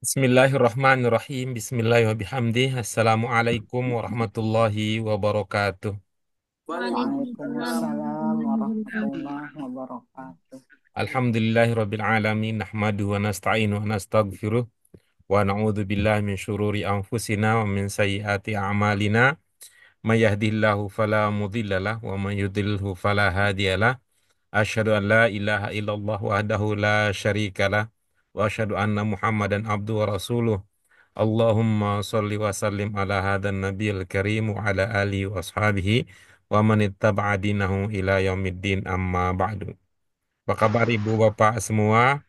Bismillahirrahmanirrahim. Bismillahirrahmanirrahim. Assalamualaikum warahmatullahi wabarakatuh. Waalaikumsalam Waalaikumsalam warahmatullahi wabarakatuh. warahmatullahi wabarakatuh. Alhamdulillahirabbil alamin. Nahmaduhu wa nasta'inu wa nastaghfiruh wa na'udzu billahi min syururi anfusina wa min sayyiati a'malina. May yahdihillahu fala mudhillalah wa may yudlilhu fala hadiyalah. Asyhadu an la ilaha illallah wahdahu la syarikalah wa asyhadu anna Muhammadan abduhu wa rasuluh. Allahumma sholli wa sallim ala hadan nabiyil karim wa ala alihi wa ashabihi wa man ittaba'a dinahu ila yaumiddin amma ba'du. Apa kabar Ibu Bapak semua?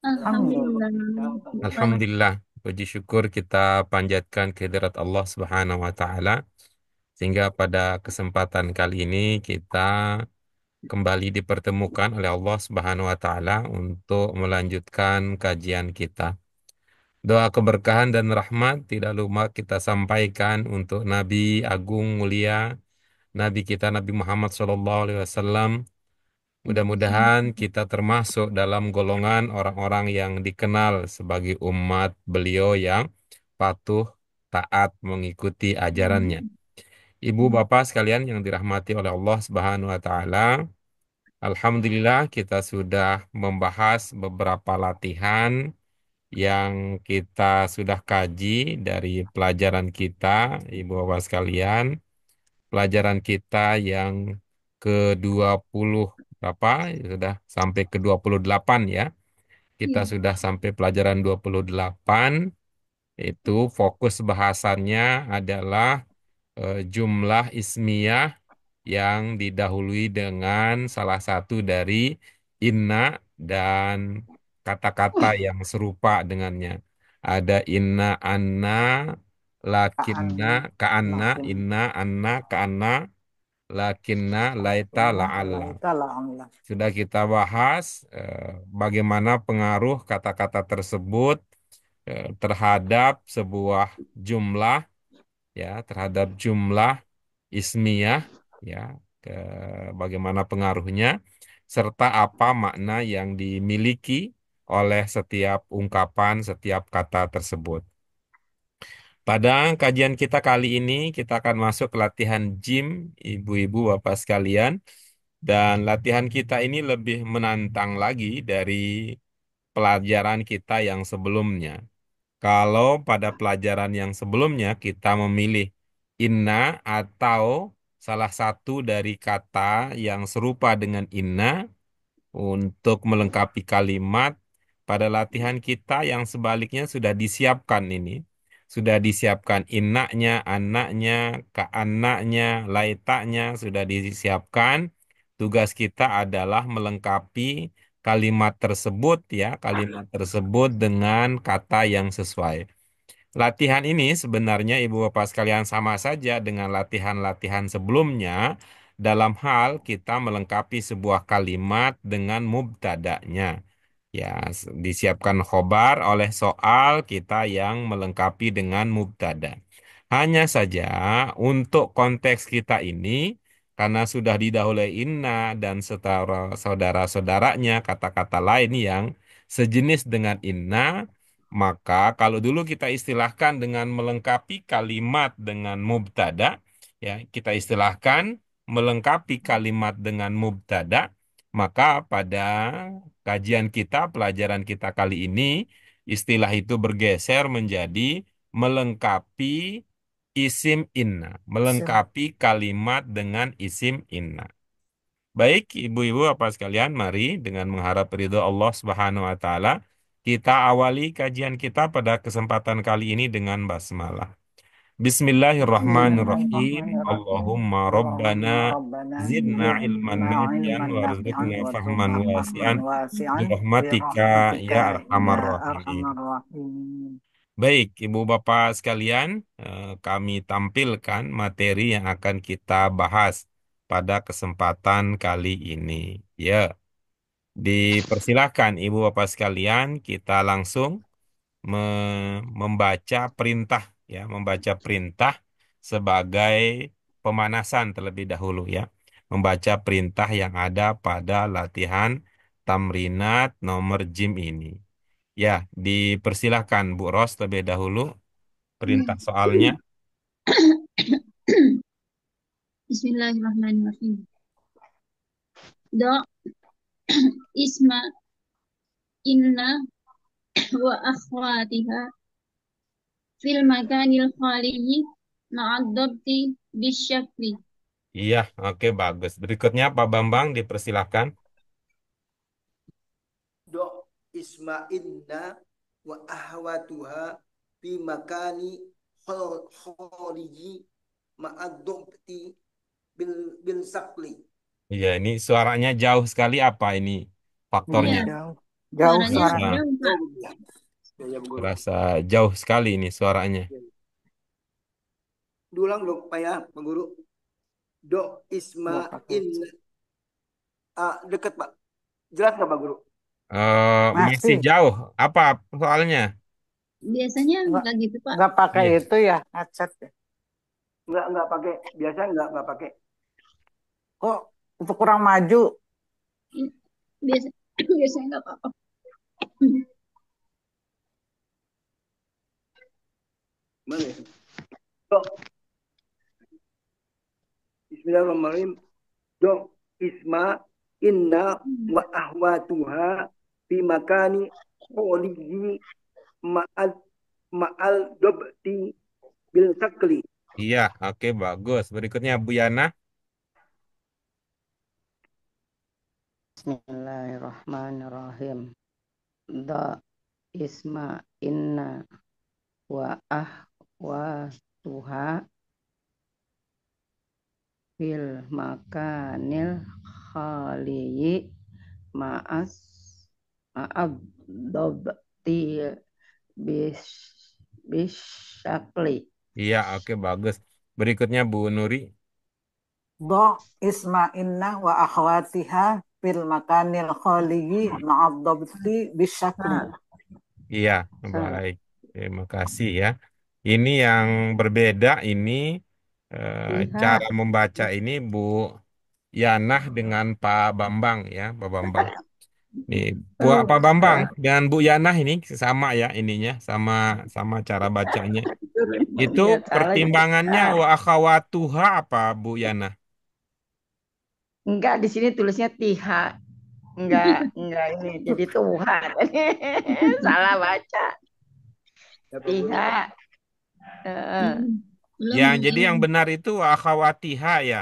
Alhamdulillah. Alhamdulillah. Baik. Alhamdulillah, puji syukur kita panjatkan kehadirat Allah Subhanahu wa taala sehingga pada kesempatan kali ini kita kembali dipertemukan oleh Allah Subhanahu wa taala untuk melanjutkan kajian kita. Doa keberkahan dan rahmat tidak lupa kita sampaikan untuk Nabi Agung Mulia, Nabi kita Nabi Muhammad SAW. Mudah-mudahan kita termasuk dalam golongan orang-orang yang dikenal sebagai umat beliau yang patuh, taat mengikuti ajarannya. Ibu bapak sekalian yang dirahmati oleh Allah Subhanahu wa taala, alhamdulillah kita sudah membahas beberapa latihan yang kita sudah kaji dari pelajaran kita, Ibu bapak sekalian. Pelajaran kita yang ke-20 berapa? Sudah sampai ke-28 ya. Kita Iya. sudah sampai pelajaran 28. Itu fokus bahasannya adalah jumlah ismiyah yang didahului dengan salah satu dari inna dan kata-kata yang serupa dengannya. Ada inna, anna, lakinna, Ka'anna, ka'anna, lakin, inna, anna, ka'anna, lakinna, laita, lakinna, la'alla. laita, la'alla. Sudah kita bahas bagaimana pengaruh kata-kata tersebut terhadap sebuah jumlah, ya, terhadap jumlah ismiyah, ya, ke, bagaimana pengaruhnya serta apa makna yang dimiliki oleh setiap ungkapan, setiap kata tersebut. Pada kajian kita kali ini kita akan masuk ke latihan gym, ibu-ibu, bapak sekalian, dan latihan kita ini lebih menantang lagi dari pelajaran kita yang sebelumnya. Kalau pada pelajaran yang sebelumnya kita memilih inna atau salah satu dari kata yang serupa dengan inna untuk melengkapi kalimat, pada latihan kita yang sebaliknya sudah disiapkan ini. Sudah disiapkan innanya, anaknya, anaknya, laitaknya sudah disiapkan. Tugas kita adalah melengkapi kalimat tersebut ya, kalimat tersebut dengan kata yang sesuai. Latihan ini sebenarnya Ibu Bapak sekalian sama saja dengan latihan-latihan sebelumnya dalam hal kita melengkapi sebuah kalimat dengan mubtada'nya. Ya, disiapkan khobar oleh soal kita yang melengkapi dengan mubtada. Hanya saja untuk konteks kita ini karena sudah didahului inna dan setara saudara-saudaranya kata-kata lain yang sejenis dengan inna, maka kalau dulu kita istilahkan dengan melengkapi kalimat dengan mubtada, ya, kita istilahkan melengkapi kalimat dengan mubtada, maka pada kajian kita, pelajaran kita kali ini, istilah itu bergeser menjadi melengkapi isim inna, Sim, melengkapi kalimat dengan isim inna. Baik, ibu-ibu apa sekalian, mari dengan mengharap ridho Allah Subhanahu wa taala, kita awali kajian kita pada kesempatan kali ini dengan basmalah. Bismillahirrahmanirrahim. bismillahirrahmanirrahim. Allahumma rabbana Allahumma rabbana zidna ilman zidna nafi'an ilman nafi'an warzuqna fahman warzuqna fahman wasi'an wasi'an birahmatika ya birahmatika arhamar ya rahimin. arhamar rahimin. Baik, Ibu Bapak sekalian, kami tampilkan materi yang akan kita bahas pada kesempatan kali ini. Ya, dipersilahkan Ibu Bapak sekalian, kita langsung membaca perintah, ya, membaca perintah sebagai pemanasan terlebih dahulu, ya. Membaca perintah yang ada pada latihan tamrinat nomor gym ini. Ya, dipersilahkan Bu Ros lebih dahulu perintah soalnya. Bismillahirrahmanirrahim. Do isma inna wa akhwatiha fil makanil khaliyyi ma'ad-dabti bisyakli. Iya, oke bagus. Berikutnya Pak Bambang dipersilahkan. Do isma'inna wa ahwatuha fi makani khariji ma'ad-dabti bil sakli. Iya, ini suaranya jauh sekali apa ini Ya, faktornya? Jauh. Jauh suaranya Rasa suaranya. jauh, Pak. Oh, begitu. Ya, Bu Guru. rasa jauh sekali ini suaranya. Diulang dong, Pak ya, Pak Guru. Do Nggak pakai. isma'inna. Dekat, Pak. Jelas nggak, Pak Guru? Masih Masih. jauh. Apa soalnya? Biasanya Nggak, enggak gitu, Pak. nggak pakai Iya. itu ya, headset ya. Nggak pakai. Biasanya nggak pakai. Kok itu kurang maju? Biasa biasanya enggak apa-apa. Mana ya? Do, Bismillahirrahmanirrahim. Do isma inna wa ahwatuha fi makani kholiji ma'al ma'al dobti bil sakli. Iya, oke bagus. Berikutnya Bu Yana. Bismillahirrahmanirrahim. Da isma inna wa ahwatuha fil makanil khaliyi ma'as ma'ab dobti bis bisyakli. Iya, oke bagus. Berikutnya Bu Nuri. Do isma inna wa akhwatiha fil makanil khaliyi ma'ad-dabti bisyakli. Iya, Salah. baik. Terima kasih ya. Ini yang berbeda ini cara Lihat. membaca ini Bu Yanah dengan Pak Bambang ya, Pak Bambang. Nih, Pak Bambang dengan Bu Yanah ini sama ya ininya, sama sama cara bacanya. Itu Iya, salah. pertimbangannya wa akhawatuha apa Bu Yana? Enggak, di sini tulisnya Tiha. Enggak ini. Jadi Tuhan. Salah baca. Ya, Pak Guru. Tiha. Heeh. Belum Yang jadi ini. yang benar itu wa akhawatiha ya.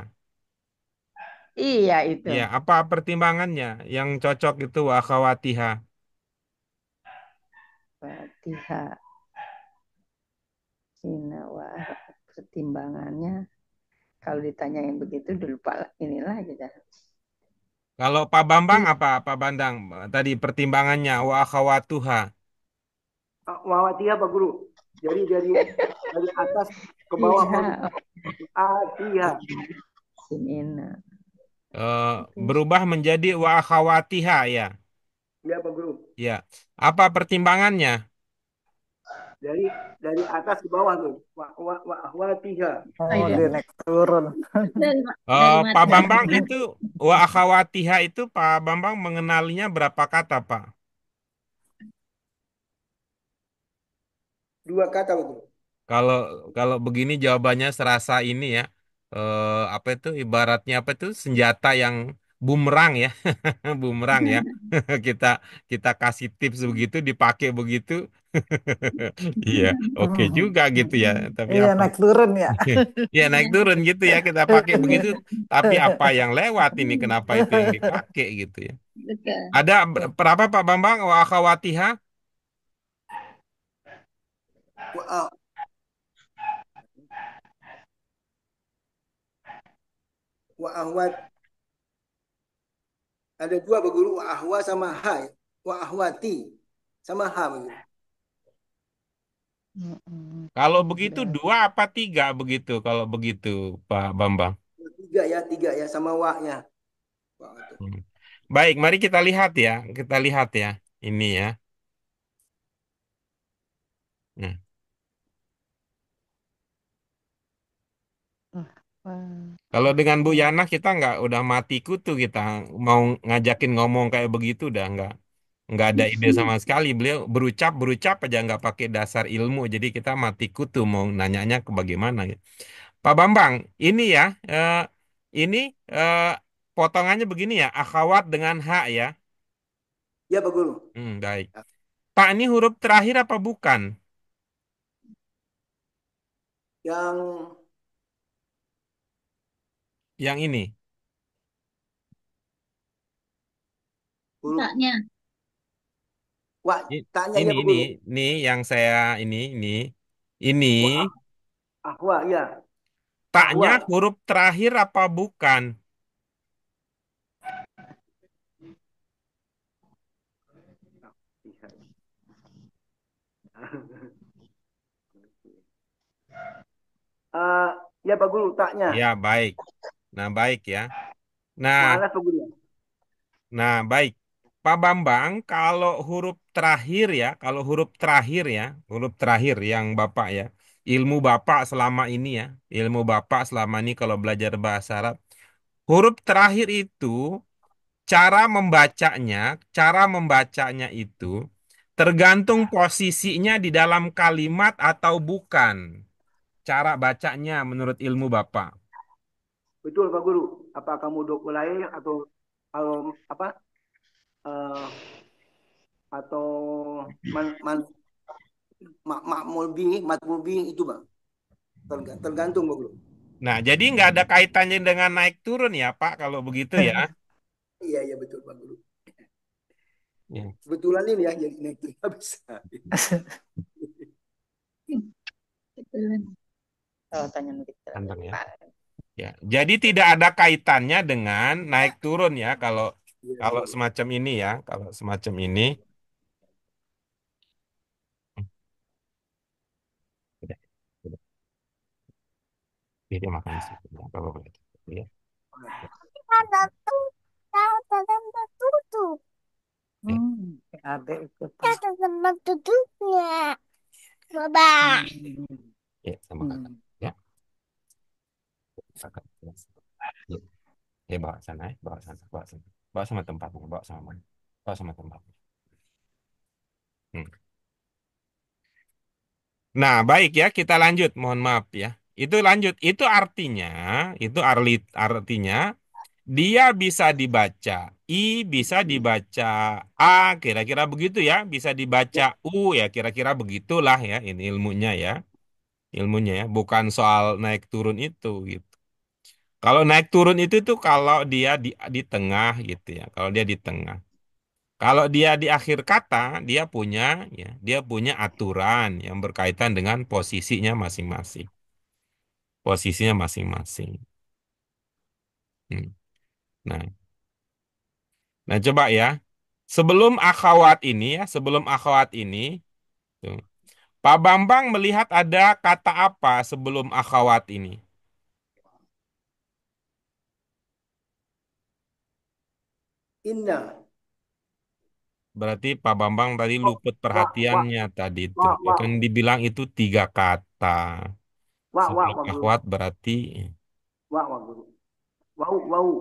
Iya itu. Ya, apa pertimbangannya? Yang cocok itu wa akhawatiha. Tiha. Sinawa. Pertimbangannya. Kalau ditanyain begitu, udah lupa inilah gitu. Kalau Pak Bambang apa Pak Bandang? Tadi pertimbangannya wa akhawatuha. Wawatiha, Pak Guru. Jadi dari atas ke bawah, Pak Guru. Tiha. Atiha. Sinina. Eh, Berubah menjadi wa akhawatiha ya. Ya, Pak Guru. Ya. Apa pertimbangannya? Dari atas ke bawah tuh. Wawatiha. Oh, Iya. dia naik turun. Dari Pak mata. Bambang itu wa akhawatiha itu Pak Bambang mengenalinya berapa kata Pak? Dua kata, Pak Guru. Kalau kalau begini jawabannya serasa ini ya. Apa itu ibaratnya apa itu senjata yang bumerang ya. Bumerang ya. Kita kita kasih tips begitu dipakai begitu. Iya, oke juga gitu ya. Tapi Iya, apa? naik turun ya. Ya naik turun gitu ya kita pakai begitu. Tapi apa yang lewat ini? Kenapa itu yang dipakai gitu ya? Betul. Ada berapa Pak Bambang? Wa akhawatiha? Wa, wa ahwat. Ada dua, Pak Guru. Wa ahwa sama ha. Wa ahwati. Sama ha, Pak Guru. Kalau begitu dua apa tiga begitu? Kalau begitu Pak Bambang. Tiga ya. Sama wa-nya. Wa itu. Hmm. Baik, mari kita lihat ya. Kita lihat ya. Ini ya. Nah, kalau dengan Bu Yana kita nggak udah mati kutu kita mau ngajakin ngomong kayak begitu udah nggak nggak ada ide sama sekali. Beliau berucap aja nggak pakai dasar ilmu. Jadi kita mati kutu mau nanyanya ke bagaimana. Gitu. Pak Bambang, ini ya, ini eh, potongannya begini ya, akhwat dengan hak ya. Ya Pak Guru. Baik. Pak ini huruf terakhir apa bukan? Yang Yang ini. huruf Taknya. wah, I- tanya ya Ini Pak ini Guru. ini yang saya ini Wah, ahwa ya. taknya Ahwa. huruf terakhir apa bukan? Bisa. Eh, ya Pak Guru, taknya. Ya baik. Nah baik ya. Nah Maaf Pak Guru. baik. Pak Bambang, kalau huruf terakhir ya, kalau huruf terakhir yang Bapak ya, ilmu Bapak selama ini ya, ilmu Bapak selama ini kalau belajar bahasa Arab, huruf terakhir itu cara membacanya itu tergantung posisinya di dalam kalimat atau bukan. Cara bacanya menurut ilmu Bapak. Betul Pak Guru. Apa kamu dok lain atau kalau apa eh, atau man, man, makmul bi itu Bang. Tergantung Pak Guru. Nah, jadi nggak ada kaitannya dengan naik turun ya, Pak, kalau begitu ya. Iya iya betul Pak Guru. Ya, Kebetulan ini ya jadi naik itu bisa. Betul. Oh, tanya gitu. tantang ya. Ya, jadi tidak ada kaitannya dengan naik turun ya, kalau Iya Pak kalau Guru. semacam ini ya, kalau semacam ini. Udah, udah. Dia makan di situ. Ya, kalau begitu. Ya. Ya, Adik ikut. ya, sama kakak. Ya, kakak. Ya. Ya. Ya, bawa sana, ya. Bawa sana, bawa sana. Bawa sama tempatnya, bawa sama mana? Bawa sama tempatnya. Hmm. Nah, baik ya, kita lanjut. Mohon maaf ya. Itu lanjut. Artinya dia bisa dibaca I, bisa dibaca A, kira-kira begitu ya. Bisa dibaca Ya, U ya, kira-kira begitulah ya. Ini ilmunya ya. Ilmunya ya, bukan soal naik turun itu gitu. Kalau naik turun itu tuh kalau dia di tengah gitu ya. Kalau dia di tengah. Kalau dia di akhir kata, dia punya aturan yang berkaitan dengan posisinya masing-masing. Posisinya masing-masing. Hmm. Nah, coba ya. Sebelum akhwat ini, tuh, Pak Bambang melihat ada kata apa sebelum akhwat ini? inna. Berarti Pak Bambang tadi Oh, luput wah wah perhatiannya tadi tuh. wah wah Kan dibilang itu 3 kata. wah Sebelum Pak Guru. akhwat berarti, Wah Guru. Wau wau.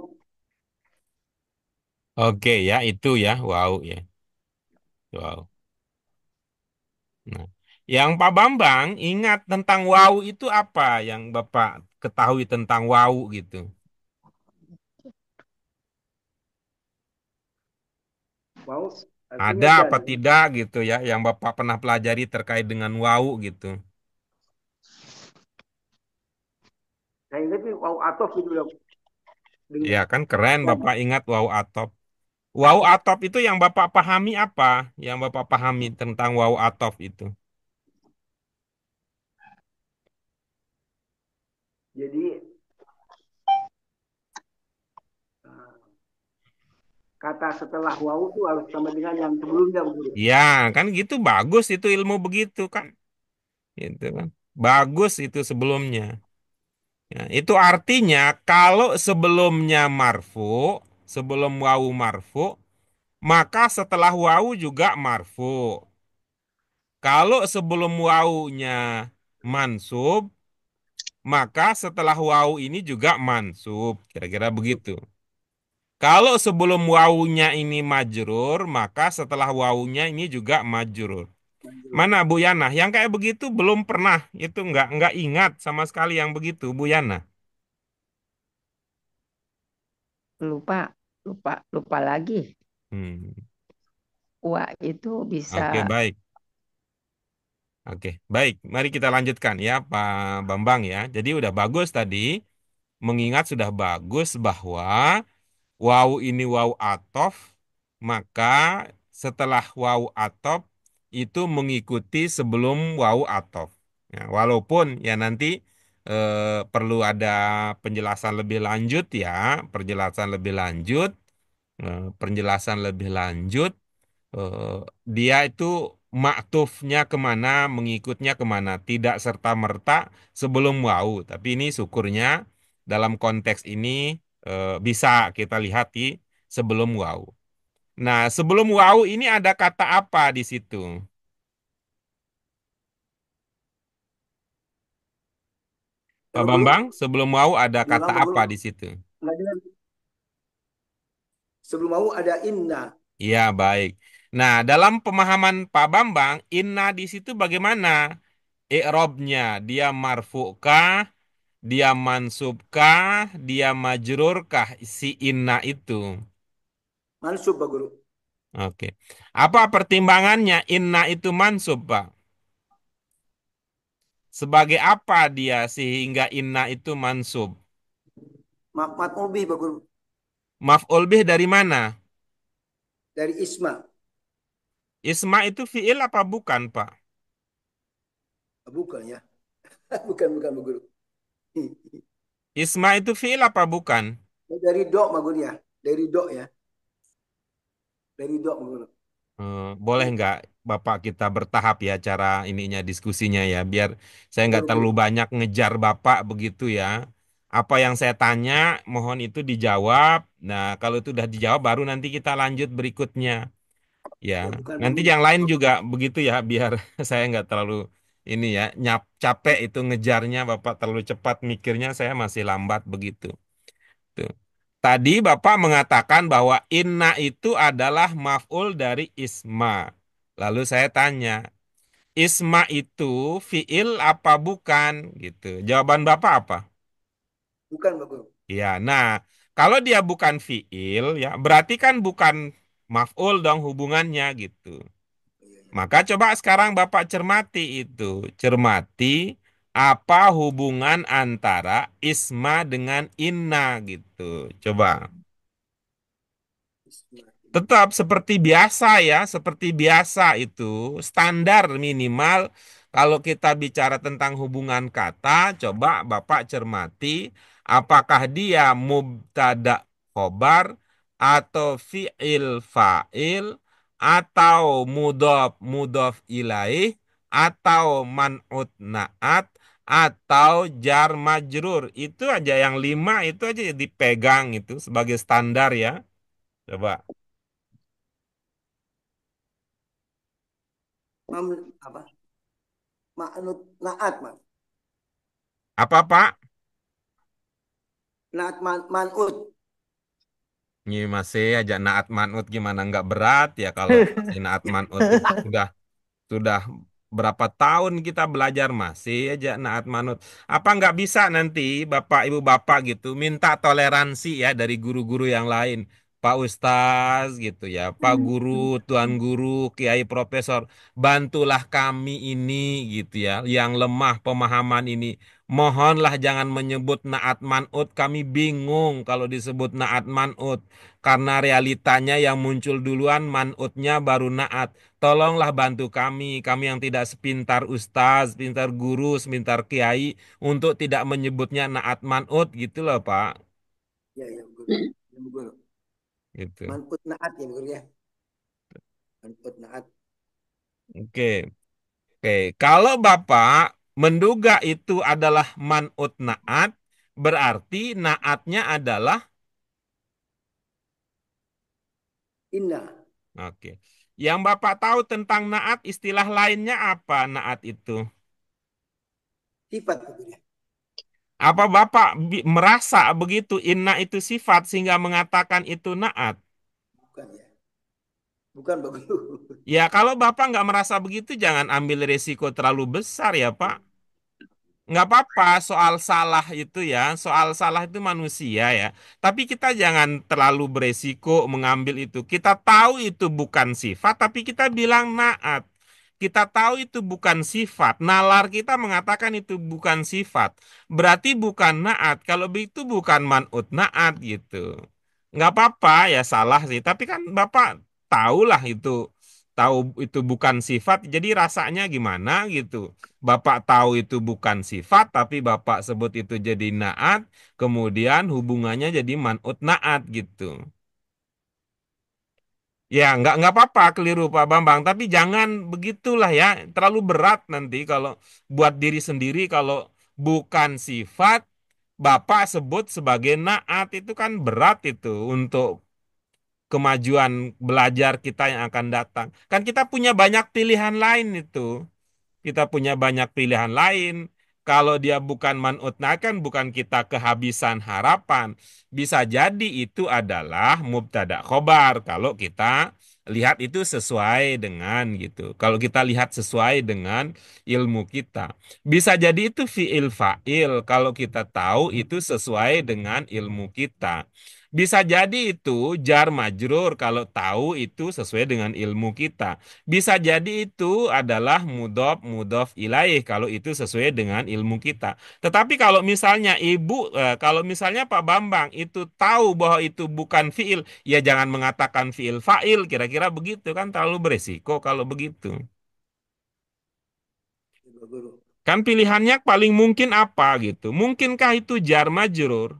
oke ya itu ya, wow ya. Wow. Nah, yang Pak Bambang ingat tentang wow itu apa yang Bapak ketahui tentang wow gitu? Wau artinya Ada dan. apa tidak gitu ya yang Bapak pernah pelajari terkait dengan wow gitu? Saya ingat ini wau atof gitu loh. Ya Dengan kan keren dan. Bapak ingat wow atop. Wow atop itu yang Bapak pahami apa? Yang Bapak pahami tentang wow atop itu? Jadi eh, kata setelah wau itu harus sama dengan yang sebelumnya Pak Guru. Ya kan gitu bagus itu ilmu begitu kan? Gitu kan. Bagus itu sebelumnya. Ya, itu artinya kalau sebelumnya marfu, sebelum wawu marfu, maka setelah wawu juga marfu. Kalau sebelum wawunya mansub, maka setelah wawu ini juga mansub. Kira-kira begitu. Kalau sebelum wawunya ini majrur, maka setelah wawunya ini juga majrur. Majrur. Mana Bu Yana? Yang kayak begitu belum pernah. Itu nggak ingat sama sekali yang begitu, Bu Yana. Lupa, lupa lagi. Hmm. Wa itu bisa Oke, baik. Oke, baik. Mari kita lanjutkan ya, Pak Bambang ya. Jadi udah bagus tadi. Mengingat sudah bagus bahwa wawu ini wawu atof, maka setelah wawu atof itu mengikuti sebelum wawu atof. Ya, walaupun ya nanti perlu ada penjelasan lebih lanjut ya, penjelasan lebih lanjut, penjelasan lebih lanjut. eh, Dia itu maktufnya kemana, mengikutnya kemana, tidak serta-merta sebelum wawu. Tapi ini syukurnya dalam konteks ini bisa kita lihat di sebelum wawu. Nah, sebelum wawu ini ada kata apa di situ? Pak Apa guru? Bambang, sebelum wawu ada kata Ulang apa guru? apa di situ? Nggak dengar. Sebelum mau ada inna. Iya, baik. Nah, dalam pemahaman Pak Bambang, inna di situ bagaimana? I'robnya, dia marfu'kah, dia mansubkah, dia majrurkah si inna itu? Mansub Pak Guru. Oke. Apa pertimbangannya inna itu mansub, Pak? Sebagai apa dia sehingga inna itu mansub? Mat Ubi Pak Guru. Maf'ul bih dari mana? Dari Isma. Isma itu fi'il apa bukan, Pak? Bukan ya. Bukan Pak Guru. Isma itu fi'il apa bukan? Dari dok Pak Guru ya. Dari dok ya. Dari dok Pak Guru. Boleh nggak Bapak kita bertahap ya cara ininya diskusinya ya, biar saya nggak Guru terlalu Guru. banyak ngejar Bapak begitu ya. Apa yang saya tanya, mohon itu dijawab. Nah, kalau itu udah dijawab, baru nanti kita lanjut berikutnya. Ya, Ya bukan Pak nanti Guru. yang lain juga begitu ya, biar saya nggak terlalu ini ya, capek itu ngejarnya. Bapak terlalu cepat mikirnya, saya masih lambat begitu. Tuh. Tadi Bapak mengatakan bahwa inna itu adalah maf'ul dari isma. Lalu saya tanya, isma itu fi'il apa bukan? Gitu. Jawaban Bapak apa? Bukan Pak Guru. Ya, nah, kalau dia bukan fi'il ya, berarti kan bukan maf'ul dong hubungannya gitu. Iya, iya. Maka coba sekarang Bapak cermati itu. Cermati apa hubungan antara isma dengan inna gitu. Coba. Isma. Tetap seperti biasa ya, seperti biasa itu standar minimal kalau kita bicara tentang hubungan kata, coba Bapak cermati apakah dia mubtada khobar atau fi'il fa'il atau mudhof ilaih atau man'ut na'at atau jar majrur. Itu aja yang lima itu aja dipegang itu sebagai standar ya. Coba. Apa? Ma'nut naat Mas. Apa Pak? Naat manut. Ini masih aja naat manut gimana nggak berat ya kalau masih naat manut itu sudah berapa tahun kita belajar masih aja naat manut. Apa nggak bisa nanti Bapak Ibu Bapak gitu minta toleransi ya dari guru-guru yang lain. Pak Ustaz gitu ya, Pak Guru, Tuan Guru, Kiai Profesor, bantulah kami ini gitu ya, yang lemah pemahaman ini. Mohonlah jangan menyebut naat manut, kami bingung kalau disebut naat manut. Karena realitanya yang muncul duluan manutnya baru naat. Tolonglah bantu kami yang tidak sepintar ustaz, pintar guru, sepintar kiai, untuk tidak menyebutnya naat manut gitu loh Pak. Ya ya Guru. Ya Guru. Gitu. Manut naat ya Guru ya. Manut naat. Oke, oke. Kalau Bapak menduga itu adalah manut naat, berarti naatnya adalah, Inna. oke. Yang Bapak tahu tentang naat, istilah lainnya apa naat itu? Sifat Pak Guru ya. Apa Bapak merasa begitu inna itu sifat sehingga mengatakan itu naat? Bukan ya. Bukan Pak Guru. Ya kalau Bapak nggak merasa begitu jangan ambil resiko terlalu besar ya Pak. Nggak apa-apa soal salah itu ya, soal salah itu manusia ya. Tapi kita jangan terlalu beresiko mengambil itu. Kita tahu itu bukan sifat, tapi kita bilang naat. Kita tahu itu bukan sifat. Nalar kita mengatakan itu bukan sifat. Berarti bukan naat. Kalau begitu bukan man'ut naat gitu. Nggak apa-apa ya salah sih. Tapi kan Bapak tahulah tahu itu bukan sifat. Jadi rasanya gimana gitu. Bapak tahu itu bukan sifat, tapi Bapak sebut itu jadi naat, kemudian hubungannya jadi man'ut naat gitu. Ya, nggak apa-apa keliru Pak Bambang, tapi jangan begitulah ya, terlalu berat nanti kalau buat diri sendiri kalau bukan sifat, Bapak sebut sebagai naat itu kan berat itu untuk kemajuan belajar kita yang akan datang. Kan kita punya banyak pilihan lain itu. Kita punya banyak pilihan lain. Kalau dia bukan man'utna kan bukan kita kehabisan harapan. Bisa jadi itu adalah mubtada khobar kalau kita lihat itu sesuai dengan gitu. Kalau kita lihat sesuai dengan ilmu kita. Bisa jadi itu fi'il fa'il kalau kita tahu itu sesuai dengan ilmu kita. Bisa jadi itu jar majrur kalau tahu itu sesuai dengan ilmu kita. Bisa jadi itu adalah mudof ilaih kalau itu sesuai dengan ilmu kita. Tetapi kalau misalnya kalau misalnya Pak Bambang itu tahu bahwa itu bukan fiil, ya jangan mengatakan fiil fa'il, kira-kira begitu kan terlalu beresiko kalau begitu. Pak Guru. Kan pilihannya paling mungkin apa gitu. Mungkinkah itu jar majrur?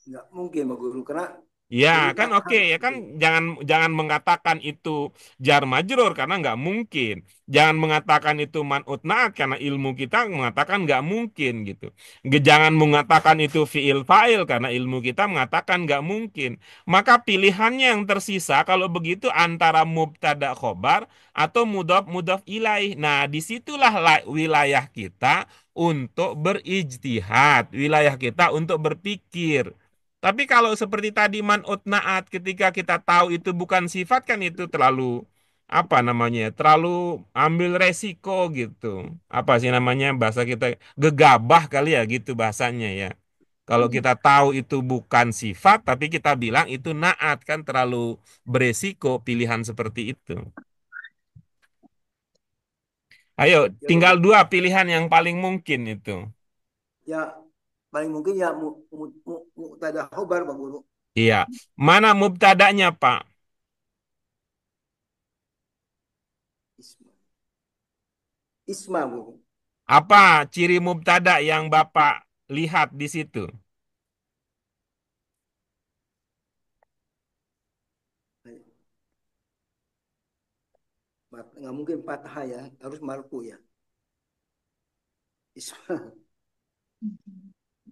Nggak mungkin Pak Guru karena Ya huruf kan fathah oke ya Pak kan Guru. jangan jangan mengatakan itu jar majrur karena nggak mungkin. Jangan mengatakan itu man'ut naat karena ilmu kita mengatakan nggak mungkin gitu. Jangan mengatakan itu fiil fa'il karena ilmu kita mengatakan nggak mungkin. Maka pilihannya yang tersisa kalau begitu antara mubtada khobar atau mudhof mudhof ilaih. Nah disitulah wilayah kita untuk berijtihad, wilayah kita untuk berpikir. Tapi kalau seperti tadi man'ut naat ketika kita tahu itu bukan sifat kan itu terlalu apa namanya? Terlalu ambil resiko gitu. Apa sih namanya bahasa kita gegabah kali ya gitu bahasanya ya. Kalau kita tahu itu bukan sifat tapi kita bilang itu naat kan terlalu beresiko pilihan seperti itu. Ayo, Ya Pak tinggal Guru. dua pilihan yang paling mungkin itu. Ya paling mungkin ya mutada khobar Pak Guru. Iya. Mana mubtadanya, Pak? Isma. Isma Guru. Apa ciri mubtada yang Bapak lihat di situ? Nggak mungkin fathah ya, harus marfu ya. Isma.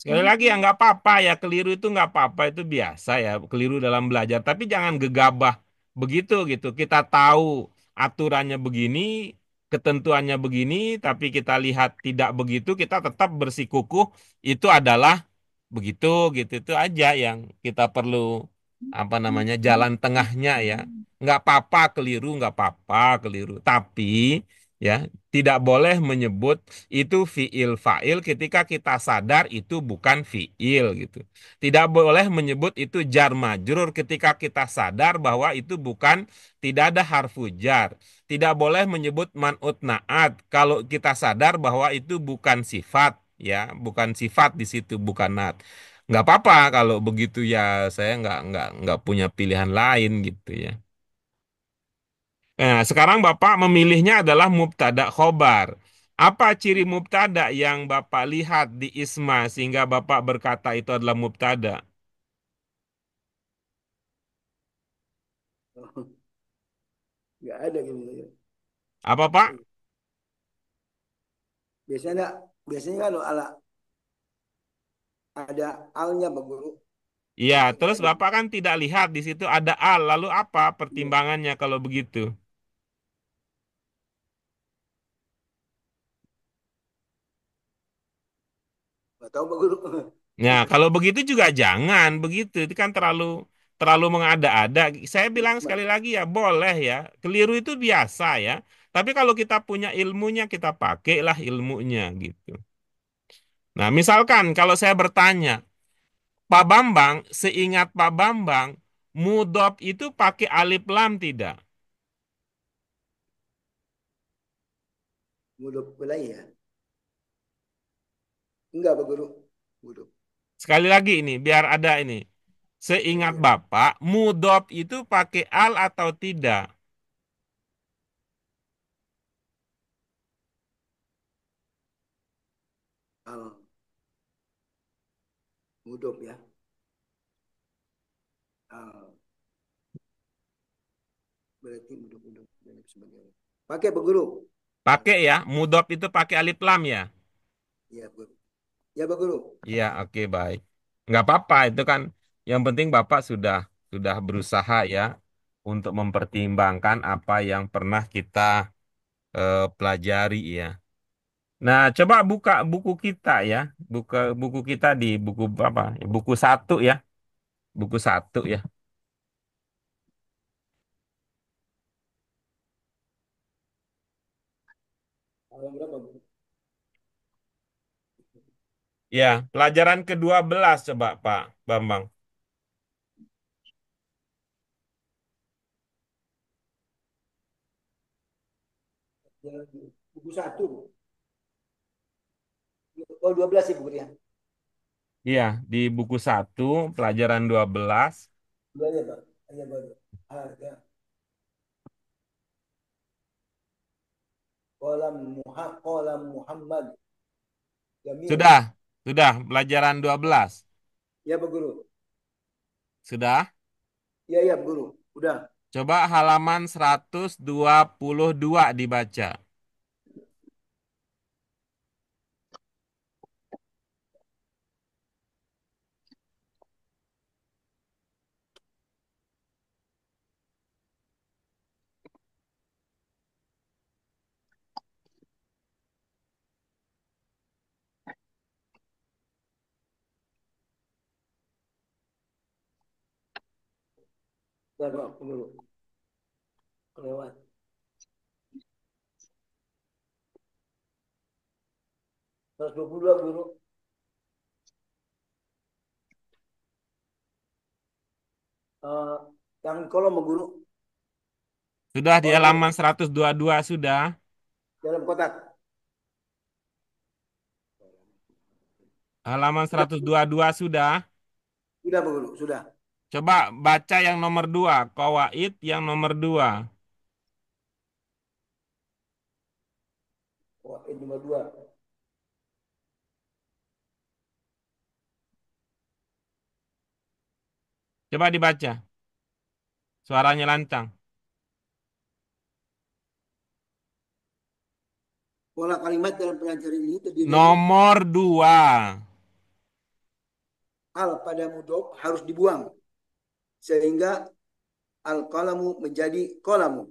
Sekali lagi ya nggak apa-apa ya keliru itu nggak apa-apa itu biasa ya keliru dalam belajar tapi jangan gegabah begitu gitu kita tahu aturannya begini ketentuannya begini tapi kita lihat tidak begitu kita tetap bersikukuh itu adalah begitu gitu itu aja yang kita perlu apa namanya jalan tengahnya ya nggak apa-apa keliru nggak apa-apa keliru tapi ya tidak boleh menyebut itu fiil fa'il ketika kita sadar itu bukan fiil gitu tidak boleh menyebut itu jar majrur ketika kita sadar bahwa itu bukan tidak ada harfu jar tidak boleh menyebut man'ut naat kalau kita sadar bahwa itu bukan sifat ya bukan sifat di situ bukan naat nggak apa-apa kalau begitu ya saya nggak punya pilihan lain gitu ya. Nah, sekarang Bapak memilihnya adalah mubtada khobar. Apa ciri mubtada yang Bapak lihat di Isma sehingga Bapak berkata itu adalah mubtada? Nggak ada gitu. Apa Pak? Biasanya biasanya kan ada alnya Pak Guru. Iya, Ini nggak terus ada. Bapak kan tidak lihat di situ ada al. Lalu apa Iya. pertimbangannya kalau begitu? Nggak tahu Pak Guru. Nah, kalau begitu juga jangan begitu. Itu kan terlalu terlalu mengada-ada. Saya bilang sekali lagi ya, boleh ya. Keliru itu biasa ya. Tapi kalau kita punya ilmunya, kita pakailah ilmunya gitu. Nah, misalkan kalau saya bertanya, Pak Bambang, seingat Pak Bambang, mudhof itu pakai alif lam tidak? Mudok wilayah. Ya? Enggak Pak Guru. Mudok. Sekali lagi ini, biar ada ini. Ya, Seingat ya. Bapak, mudhof itu pakai al atau tidak? Al mudok ya. Al berarti mudok dan sebagainya. Pakai Pak Guru. Al. Pakai ya, mudhof itu pakai alif lam ya? Iya Pak Guru. Ya Pak Guru. Iya, oke baik. Nggak apa-apa, itu kan yang penting Bapak sudah berusaha ya untuk mempertimbangkan apa yang pernah kita pelajari ya. Nah, coba buka buku kita ya, buka buku kita di buku apa? Buku satu ya, buku satu ya. Halaman berapa Bu? Ya, pelajaran ke-12 coba Pak Bambang. Ya, buku satu. Oh 12 ya Bu Guru ya. Iya, di buku satu pelajaran 12. Dua ya Pak. Ya Pak. Ya. Kolam Muhammad Jamil. Sudah pelajaran 12. Ya Pak Guru. Sudah? Iya iya Pak Guru. Udah. Coba halaman 122 dibaca. Udah Pak Guru. Kelewat. 122 Guru. Eh, yang kolom Pak Guru. Sudah di Kolom halaman 122 sudah. dalam kotak. Halaman Sudah, 122 sudah. sudah Pak Guru. Sudah. Coba baca yang nomor 2. Qawaid yang nomor 2. Oh, ini nomor 2. Coba dibaca. Suaranya lantang. Pola kalimat dalam pelajaran ini terdiri dari Nomor 2. al pada mudhof harus dibuang sehingga al kalamu menjadi kolamu.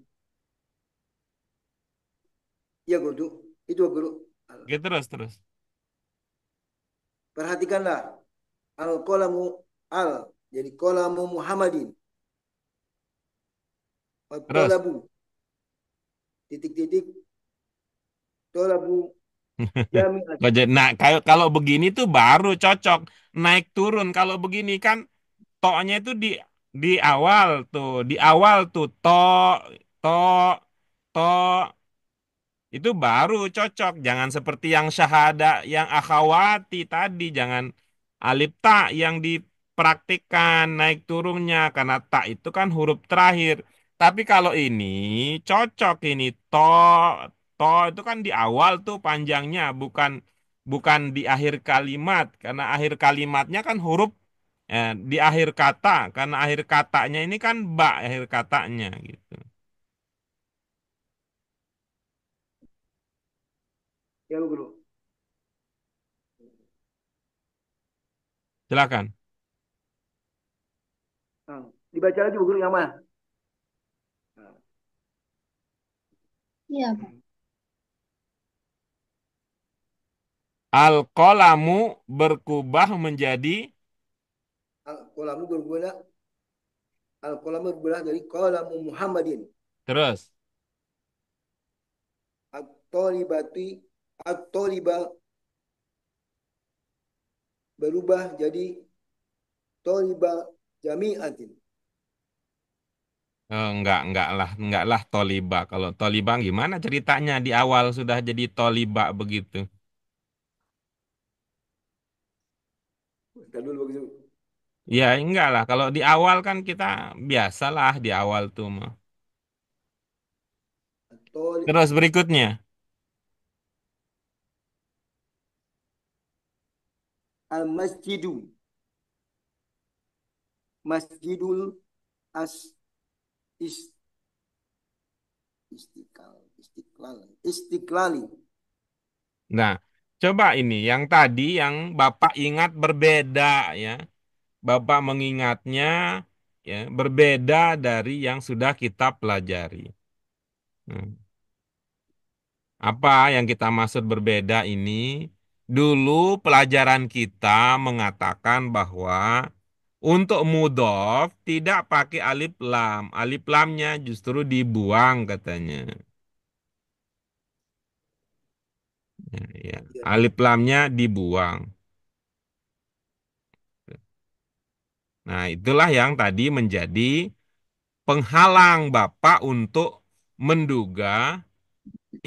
Ya Guru. Itu Guru. Oke, terus. Perhatikanlah al kolamu al jadi kolamu Muhammadin. Terus. Tolabu titik-titik tolabu jami'at. Nah, kalau begini tuh baru cocok. Naik turun. Kalau begini kan toknya itu di awal tuh. Di awal tuh. To, to. Itu baru cocok. Jangan seperti yang syahada, yang akhawati tadi. Jangan alif ta yang dipraktikkan naik turunnya. Karena ta itu kan huruf terakhir. Tapi kalau ini cocok ini. To itu kan di awal tuh panjangnya. Bukan di akhir kalimat. Karena akhir kalimatnya kan huruf di akhir kata. Karena akhir katanya ini kan ba akhir katanya gitu. Ya Guru. Silakan. Nah, dibaca lagi Bu Guru yang mana? Nah, Iya, Pak. Al-qalamu berkubah menjadi Al-qalamu berubah al-qalamu berubah dari qalamu Muhammadin. terus. At-talibati at-taliba berubah jadi taliba jami'atin. Enggak lah Toliba. Kalau Toliba gimana ceritanya di awal sudah jadi Toliba begitu? Kita dulu begitu. Ya enggak lah. Kalau di awal kan kita biasalah di awal tuh mah. Terus berikutnya. Al-masjidu masjidul as is, istiqlali. Nah, coba ini yang tadi yang Bapak ingat berbeda ya. Bapak mengingatnya ya berbeda dari yang sudah kita pelajari. Hmm. Apa yang kita maksud berbeda ini? Dulu pelajaran kita mengatakan bahwa untuk mudhof tidak pakai alif lam. Alif lamnya justru dibuang katanya. Ya, ya. Ya, Alif lamnya dibuang. Nah, itulah yang tadi menjadi penghalang Bapak untuk menduga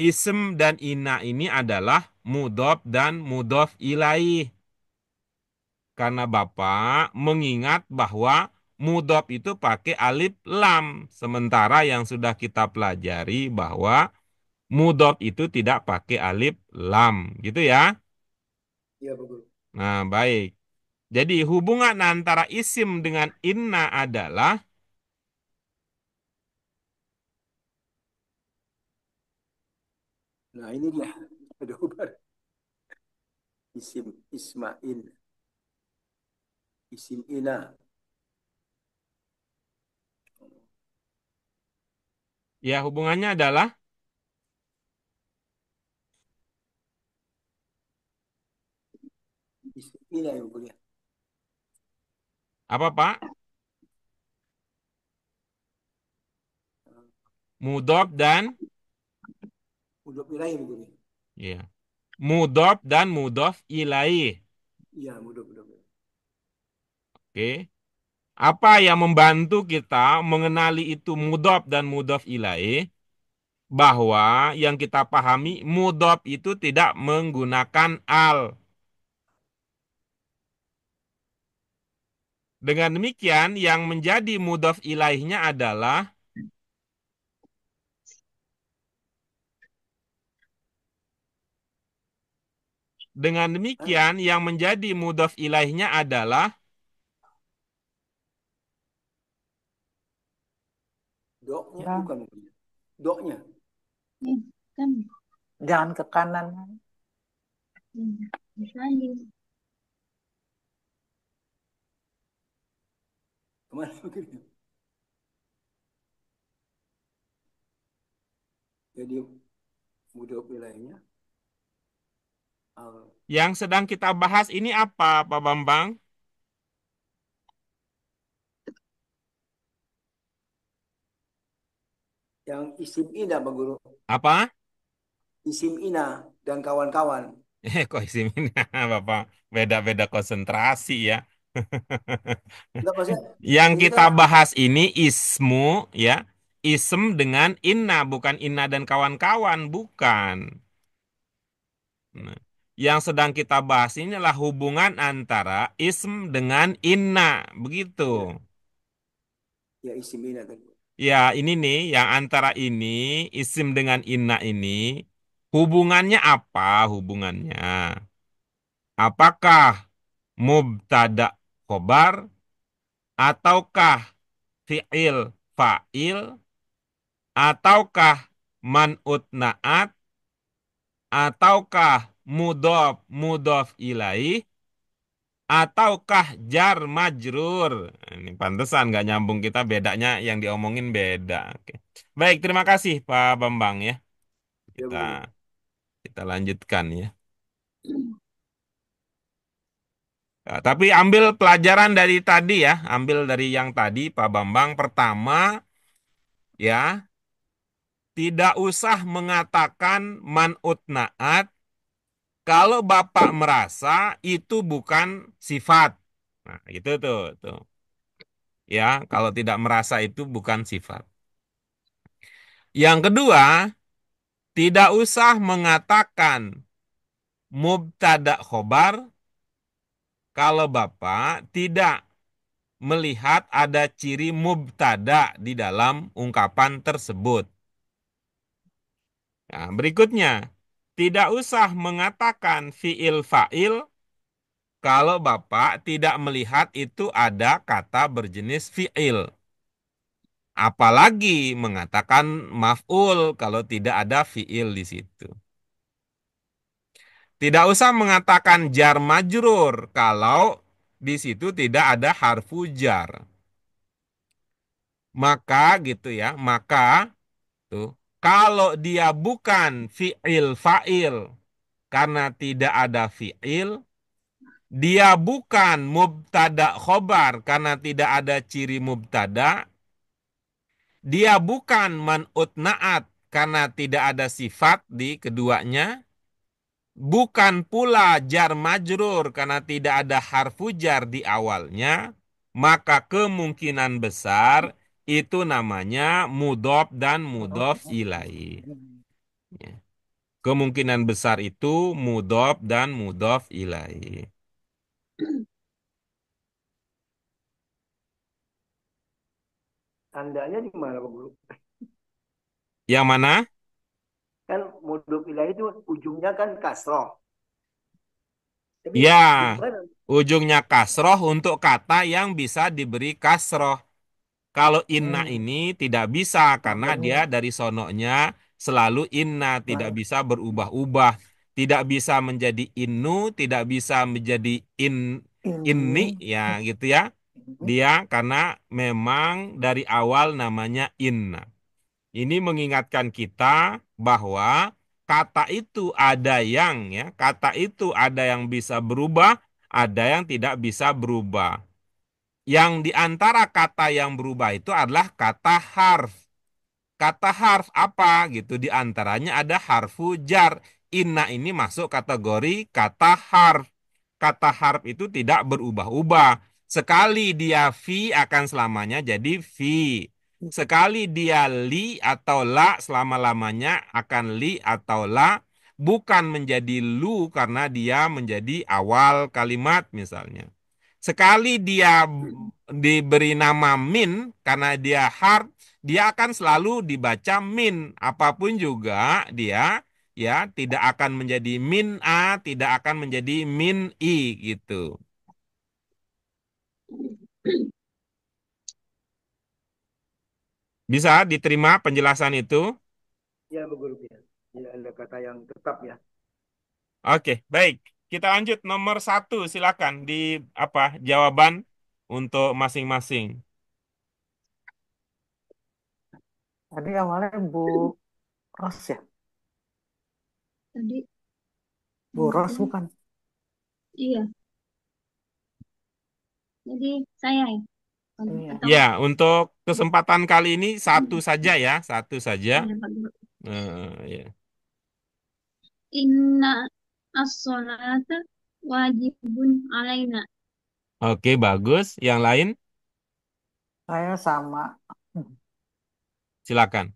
ism dan ina ini adalah mudhof dan mudhof ilaih. Karena Bapak mengingat bahwa mudhof itu pakai alif lam. Sementara yang sudah kita pelajari bahwa mudhof itu tidak pakai alif lam. Gitu ya. ya betul. Nah, baik. Jadi hubungan antara isim dengan inna adalah Nah, ini dia. Ada ubar. Isim Ismail, isim Ina. ya hubungannya adalah Isim Ina yang mulia. apa Pak? Mudhof dan Mudhof ilaih yang mulia. ya. Mudhof dan mudhof ilaih. Iya, mudhof. Oke. Apa yang membantu kita mengenali itu mudhof dan mudhof ilaih? Bahwa yang kita pahami mudhof itu tidak menggunakan al. Dengan demikian yang menjadi mudhof ilaihnya adalah dengan Hah? demikian yang menjadi mudhof ilaihnya adalah Doknya Ya, bukan. Doknya. Nih, kan jangan ke kanan. misalnya Kemana begitu? Jadi mudhof ilaihnya al yang sedang kita bahas ini apa, Pak Bambang? yang isim Ina, Bang Guru. Apa? Isim Ina dan kawan-kawan. Kok isim ini, Bapak beda-beda konsentrasi ya. Enggak maksudnya Yang ini kita kan bahas ini ismu ya, ism dengan inna, bukan inna dan kawan-kawan, bukan. Nah, yang sedang kita bahas ini adalah hubungan antara ism dengan inna, begitu. ya, ya isim Ina tadi. Ya, ini nih, yang antara ini, isim dengan inna ini, hubungannya apa hubungannya? Apakah mubtada khobar, ataukah fi'il fa'il, ataukah man'ut na'at, ataukah mudhof ilaih, ataukah jar majrur. Ini pantesan nggak nyambung kita bedanya yang diomongin beda. Oke. Baik, terima kasih Pak Bambang ya. Ya, Kita Bang Guru. kita lanjutkan ya. Nah, tapi ambil pelajaran dari tadi ya, ambil dari yang tadi Pak Bambang. Pertama, ya, tidak usah mengatakan man'ut naat kalau Bapak merasa itu bukan sifat. Nah, gitu tuh. Ya, kalau tidak merasa itu bukan sifat. Yang kedua, tidak usah mengatakan mubtada khobar kalau Bapak tidak melihat ada ciri mubtada di dalam ungkapan tersebut. Nah, berikutnya, tidak usah mengatakan fiil fa'il kalau Bapak tidak melihat itu ada kata berjenis fiil. Apalagi mengatakan maf'ul kalau tidak ada fiil di situ. Tidak usah mengatakan jar majrur kalau di situ tidak ada harfu jar. Maka gitu ya, maka tuh kalau dia bukan fi'il fa'il karena tidak ada fi'il, dia bukan mubtada khobar karena tidak ada ciri mubtada, dia bukan man'ut na'at karena tidak ada sifat di keduanya, bukan pula jar majrur karena tidak ada harfu jar di awalnya, maka kemungkinan besar itu namanya mudhof dan mudhof ilaih. Ya. Kemungkinan besar itu mudhof dan mudhof ilaih. Tandanya di mana Pak Guru? Yang mana? Kan mudhof ilaih itu ujungnya kan kasroh. Tapi Ya, gimana? ujungnya kasroh untuk kata yang bisa diberi kasroh. Kalau inna Hmm. ini tidak bisa karena dia dari sonoknya selalu inna, tidak bisa berubah-ubah, tidak bisa menjadi innu, tidak bisa menjadi inni, Ini. ya gitu ya. Dia karena memang dari awal namanya inna. Ini mengingatkan kita bahwa kata itu ada yang ya, kata itu ada yang bisa berubah, ada yang tidak bisa berubah. Yang di antara kata yang berubah itu adalah kata harf. Kata harf apa gitu? Di antaranya ada harfu jar. Inna ini masuk kategori kata harf. Kata harf itu tidak berubah-ubah. Sekali dia fi akan selamanya jadi fi. Sekali dia li atau la selama-lamanya akan li atau la. Bukan menjadi lu karena dia menjadi awal kalimat misalnya. Sekali dia diberi nama min karena dia harf, dia akan selalu dibaca min. Apapun juga dia ya tidak akan menjadi min a, tidak akan menjadi min i gitu. Bisa diterima penjelasan itu? Ya Pak Guru ya. Ya, ada kata yang tetap ya. Oke, baik. Kita lanjut nomor 1, silakan di apa jawaban untuk masing-masing. Tadi awalnya Bu Ros ya? Tadi Bu Ros bukan? iya. Jadi saya ya. Iya. Atau Ya, untuk kesempatan kali ini satu saja ya, satu saja. ya, Pak Guru. Ya. Inna as-sholata wajibun alaina. Oke, bagus. Yang lain, Saya sama. silakan.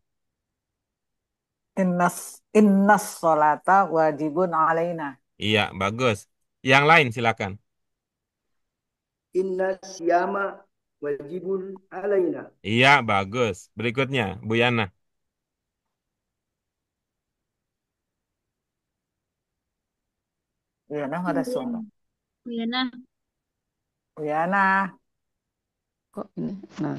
Innas sholata wajibun alaina. Iya, bagus. Yang lain, silakan. Inna siyama wajibun alaina. Iya, bagus. Berikutnya, Bu Yana. Iya, nah ada suara. Iya, nah. Iya, nah. Kok ini? Nah,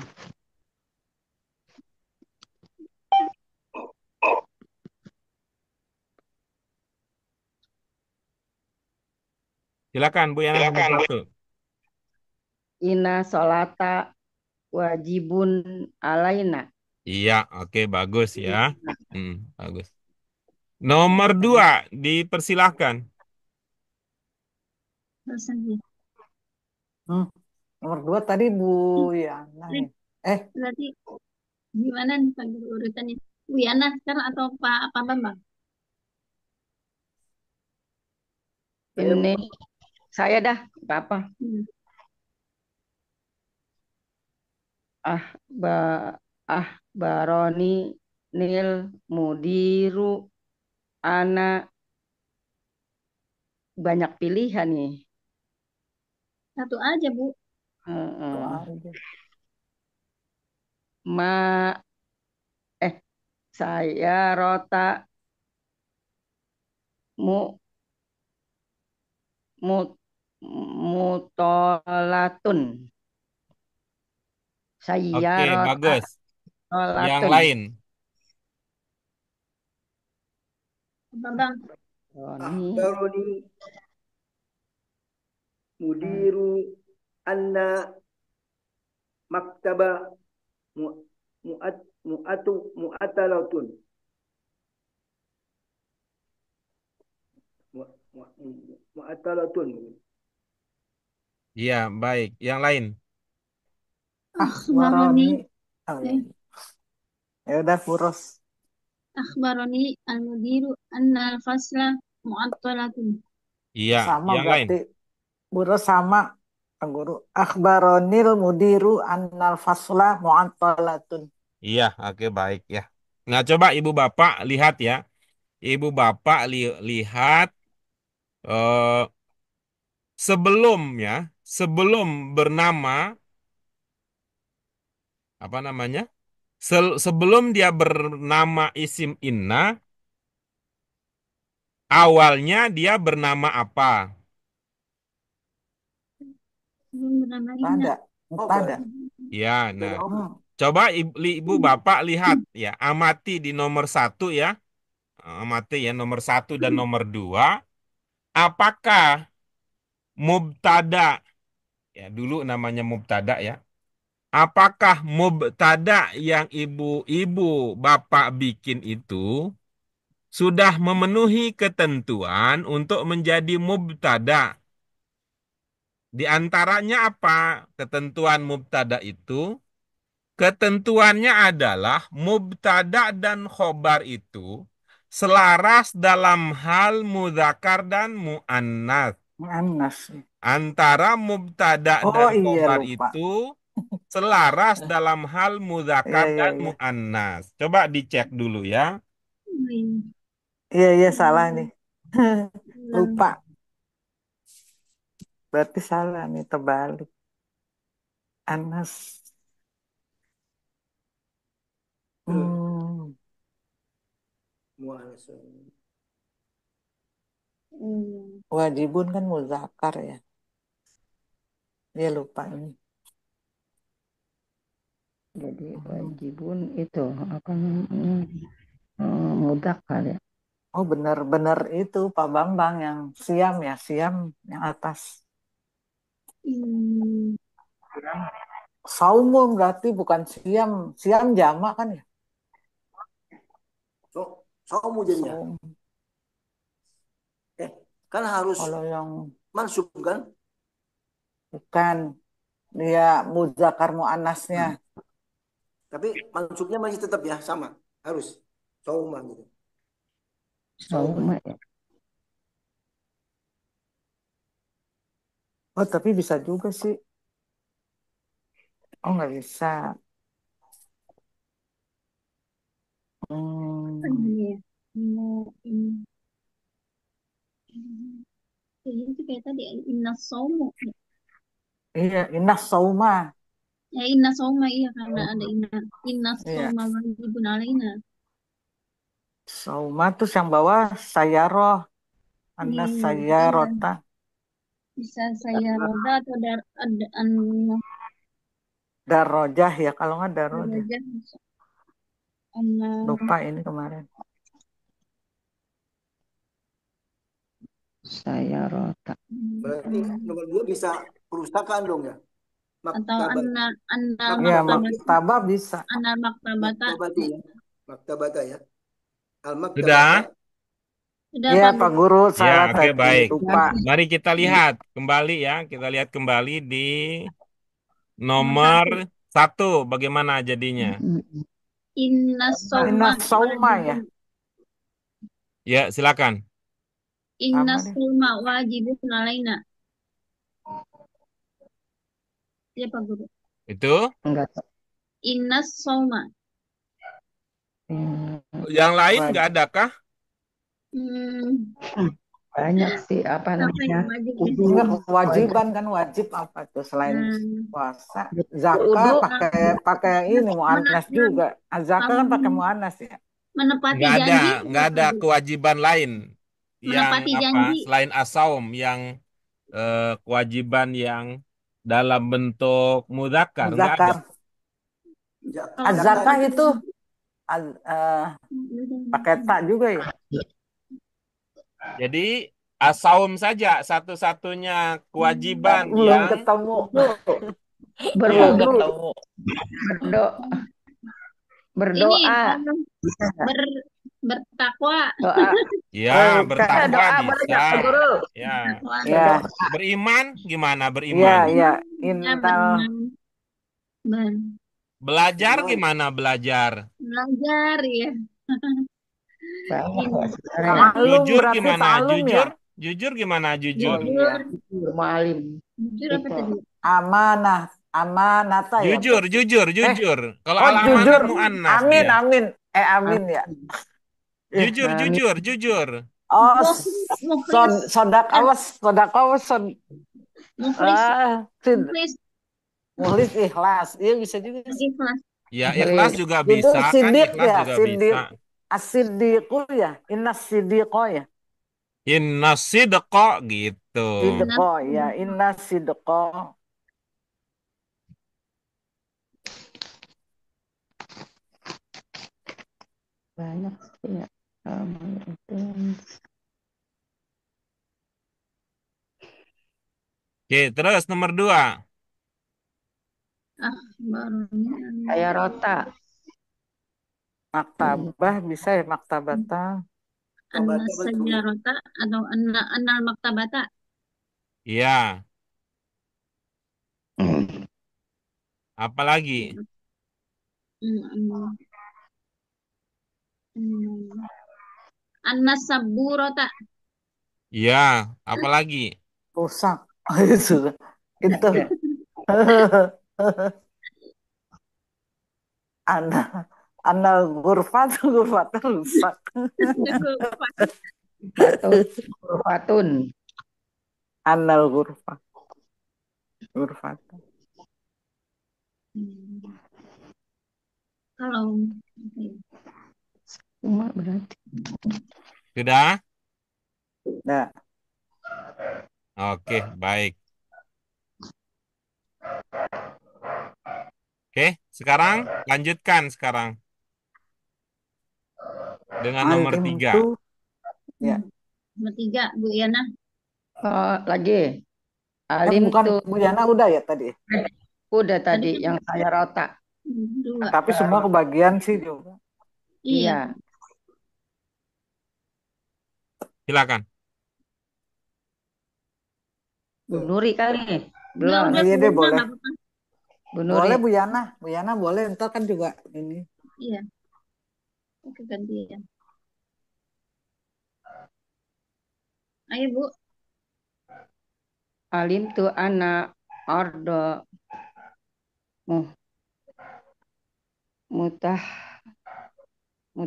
Silakan, Bu Yana nomor 1. inna sholata wajibun alaina. Iya, oke, bagus ya. Bagus. Nomor 2, dipersilahkan. Terus lagi. Hmm. Nomor 2 tadi Bu Yana Eh, ya. Eh, berarti gimana nih Pak Guru urutannya? Wiyana sekarang atau Pak Bambang? Saya Ini saya dah apa? Hmm. Ah, ba, Baroni Nil Mudiru anak banyak pilihan nih. Satu aja, Bu. itu Heeh. aja. Ma saya rota mu mu mutolatun. Saya Oke, rota bagus. Yang tolatun. lain. Pak Bambang. Roni akhbaroni mudiru anna maktaba mu, muat muatalatun muatalatun. Iya, baik. Yang lain. Akhbaroni. Akhbaroni. Oh ya. Eh, Ya udah Furos. akhbaroni al-mudiru anna al-fasla mu'attalatun. Iya, Sama yang lain. berarti Furos sama Pak Guru. Akhbaronil mudiru annal fasla mu'antalatun. Iya, oke, baik ya. Nah, coba Ibu Bapak lihat ya. Ibu Bapak lihat eh, sebelumnya, sebelum bernama, apa namanya? Sebelum dia bernama isim inna, awalnya dia bernama apa? Belum bernama Inna. Tada. Oh, Tada. Ya, nah, oh, Hmm. coba Ibu Bapak lihat ya, amati di nomor 1 ya, amati ya nomor 1 dan nomor 2. Apakah mubtada, ya dulu namanya mubtada ya, apakah mubtada yang ibu-ibu bapak bikin itu sudah memenuhi ketentuan untuk menjadi mubtada? Di antaranya apa ketentuan mubtada itu? Ketentuannya adalah mubtada dan khobar itu selaras dalam hal mudzakkar dan muannats. Anas. Antara mubtada Oh dan iya khobar lupa. itu selaras dalam hal Iya mudzakkar iya dan iya. muannas. Coba dicek dulu ya. Wih, Iya iya salah nih. ulang. Lupa. Berarti salah nih terbalik. Anas. Hmm. mu'anasun. Hmm. Wajibun kan muzakkar ya. Dia lupa ini. jadi Hmm. wajibun itu apa namanya mudzakkar ya. Oh benar-benar itu Pak Bambang yang siam ya, siam yang atas. Hmm. Saumun berarti bukan siam, siam jamak kan ya? So, saumu jadinya. Saum. Kan harus Kalau yang mansub kan? bukan dia muzakkar muannasnya. Tapi mansubnya masih tetap ya sama. Harus sauma gitu. Sauma. Sauma ya. Oh tapi bisa juga sih. Oh nggak bisa. Apa Hmm. ini ya? Mau ini. Kayaknya itu kayak tadi Inna Somo. Iya, inas sauma. Ya Inna Soma iya karena ada Inna Iya, Soma wajibun alaina. sauma terus yang bawah sayaroh, Iya, anas iya, iya. sayarota, Bisa saya roda atau ada darojah ya kalau nggak darojah. derajat bisa ana Lupa ini kemarin. Saya rota. Berarti nomor 2 bisa perusahaan dong ya. atau Maktabat. ana Ya, Maktabat. maktabah bisa. ana maktabata Maktabatu ya. Maktabata ya. Al maktabata. Sudah? Sudah Ya Pak Pak Guru. Guru, Ya, salah oke, tadi baik. lupa. Mari kita lihat kembali ya. Kita lihat kembali di Nomor nomor satu. 1. Bagaimana jadinya? Inna Inna sawma sauma ya. wajibun. Ya, silakan. Inna Sama deh. sawma wajibun alaina. Ya Pak Guru. Itu. Enggak. Inna sawma. Yang lain Wajib. nggak ada kah? Hmm, Banyak sih apa apa namanya? yang wajib ya? Wudu, Enggak, kewajiban kan wajib apa tuh selain Hmm, puasa? wudhu, Zakat pakai ini muannas men- juga. Zakat kan pakai um, muannas ya. menepati Nggak ada, janji nggak ya, ada Pak Guru. kewajiban lain yang Menepati apa janji. selain asaum yang kewajiban yang dalam bentuk mudzakkar nggak ada. Zakar. Kalau Zakah menepati itu janji. pakai tak juga ya. Jadi asaum saja satu-satunya kewajiban Belum yang ketemu. belum ya ketemu. Berdoa, Ini berdoa, ber, bertakwa. doa. ya Bukan. bertakwa Doa boleh bisa. nggak Pak Guru? Ya, Takwa. Ya, beriman gimana ya, beriman? ya. Ya, Innal beriman. Ber- Belajar gimana belajar? Belajar ya. Banyak Ini ya sebenarnya. ta'alum Jujur berarti gimana? ta'alum ya. Jujur gimana jujur? Oh jujur. iya. Malim. Jujur apa Itu. tadi? Amanah, amanata ya Jujur, berarti. jujur. Kalau Oh al-amanah jujur. muannas Amin, dia. amin. Amin ya. Amin. Jujur. Oh, Mukhlis. sodak awas, Mukhlis. Mukhlis. muhlis ikhlas. Iya bisa juga sih. Ikhlas. Ya, ikhlas juga Jujur bisa kan? sidik Ikhlas ya, juga sidik. bisa. Asidiku ya, innas sidiko ya. Inna sidqa gitu. Sidiko ya, innas sidiko. Banyak sih ya. Itu. Oke, terus nomor 2. Barunya. Kayak rota. Maktabah bisa ya, maktabata. Anna sajarota atau annal maktabata. Iya, apalagi? Hmm, hmm. Anna saburota. Iya, apalagi? Rusak. Itu. Anda, anda gurfat rusak. Fatun. Anal gurfat. Kalau Cuma berarti. Sudah? Nah, Oke, baik. Oke, sekarang lanjutkan sekarang dengan nomor alim 3. itu ya. nomor 3 Bu Yana. Lagi. Alim Bukan tuh Bu Yana udah ya tadi. udah Tadi tadi kan yang saya rota. 2. Tapi semua kebagian sih juga. Iya. Iya. Silakan. Bu Nuri kali. Udah Belum. Iya Bu deh Yana, boleh. nggak apa-apa. Bu Nuri. Boleh Bu Yana boleh. Ntar kan juga ini. Iya. Oke gantian. Ayo Bu. Alim tuh anak ordo mutah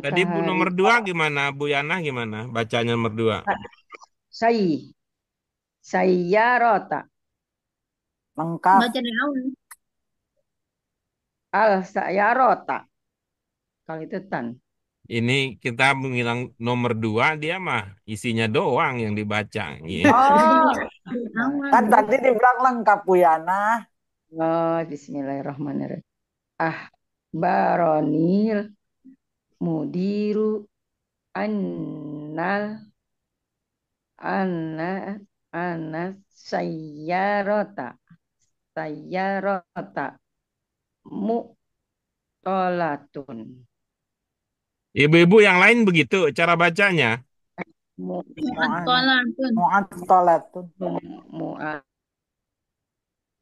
Tadi Bu mutahari nomor 2 gimana? Bu Yana gimana? Bacanya nomor 2. saya rota Lengkap. Baca dari awal. saya rota kalau itu tan. Ini kita bilang nomor 2 dia mah isinya doang yang dibaca. Iya. Oh, Dari awal. Kan Bu. tadi dibilang lengkap Bu Yana. Bismillahirrahmanirrahim. Baronil mudiru annal anna anna sayyarota mutolatun. Ibu-ibu yang lain begitu cara bacanya. mu Mu'ana. Mu'attolatun. Mu'attolatun. mu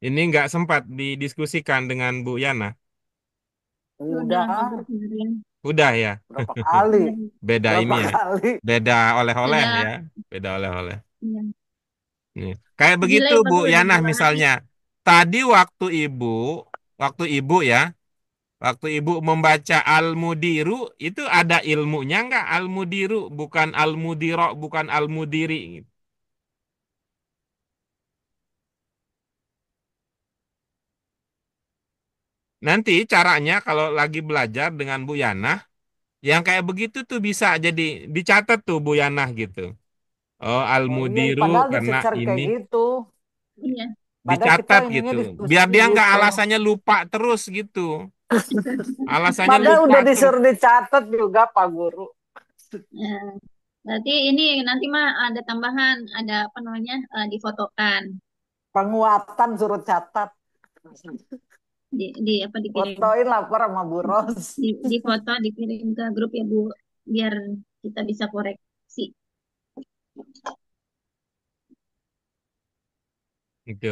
Ini nggak sempat didiskusikan dengan Bu Yana. Sudah Udah, Pak Guru kemarin. Udah ya. berapa kali? Iya. Beda ini Berapa ya. kali? Beda oleh-oleh Ada, ya. Beda oleh-oleh. iya. Nih. Kayak begitu Nilai Pak Bu Guru Yana tambahan. misalnya. Tadi waktu ibu ya, waktu ibu membaca Al-Mudiru itu ada ilmunya nggak? Al-Mudiru bukan Al-Mudiro, bukan Al-Mudiri. Nanti caranya kalau lagi belajar dengan Bu Yana, yang kayak begitu tuh bisa jadi dicatat tuh Bu Yana gitu. Oh, Oh iya, Al-Mudiru padahal karena dicecer ini kayak gitu. Iya. Padahal kita dicatat ininya gitu. Biar diskusi dia nggak gitu. alasannya lupa terus gitu. Alasannya Padahal lupa udah terus. disuruh dicatat juga Pak Guru. Ya. Berarti ini nanti mah ada tambahan, ada apa namanya, difotokan, Penguatan suruh catat. di apa dikirim, Fotoin lapor sama Bu Ros. di foto dikirim ke grup ya Bu, biar kita bisa koreksi. Gitu.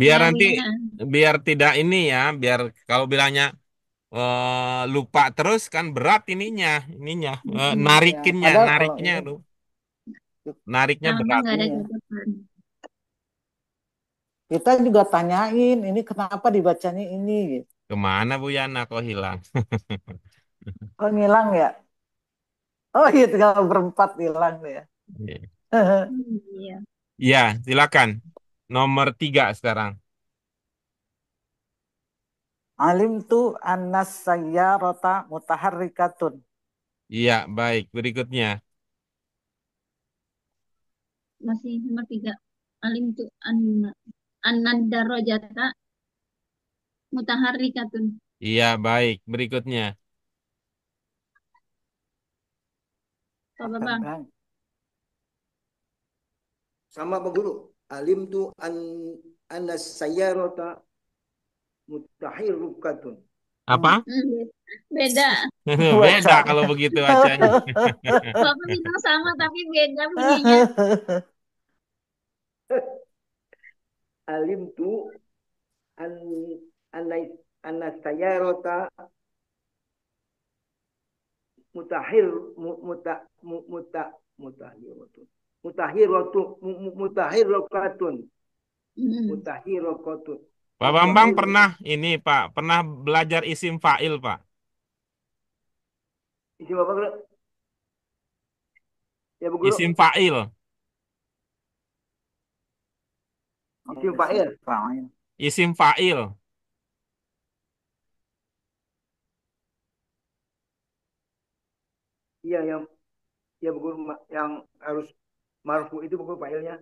Biar Ya Bu nanti Yana. biar tidak ini ya, biar kalau bilangnya lupa terus kan berat ininya Mm-mm. Ya, padahal kalau nariknya ini tuh, nariknya Sama berat. nggak ada iya. catatan. Kita juga tanyain ini kenapa dibacanya ini gitu. Kemana Bu Yana kok hilang? Kok ngilang ya? Oh iya, tinggal berempat hilang deh ya. Iya. Iya, silakan. Nomor 3 sekarang. Alim tu annas sayyarata mutaharrikatun. Iya, baik. Berikutnya. Masih nomor 3. Alim tu an-nadarajata mutaharrikatun. Iya, baik. Berikutnya. Apa Apa Bang? Bang? Sama Pak Guru. Alim tu anas sayyarata mutahirukatun. Apa? Beda. Beda Baca. kalau begitu bacanya. Bapak bilang sama tapi beda bunyinya. Alim tu an anai anas sayyarata mutahir muta muta mutahiratun mutahiratun Hmm. mutahiratun. Pak Bambang pernah ini, Pak. Pernah belajar isim fa'il, Pak. Isi Bapak Guru. Ya Bu Guru. Isim fa'il. Isi fa'il. Isim fa'il. Iya yang ya Bu Guru yang harus marfu itu Bu Guru fa'ilnya.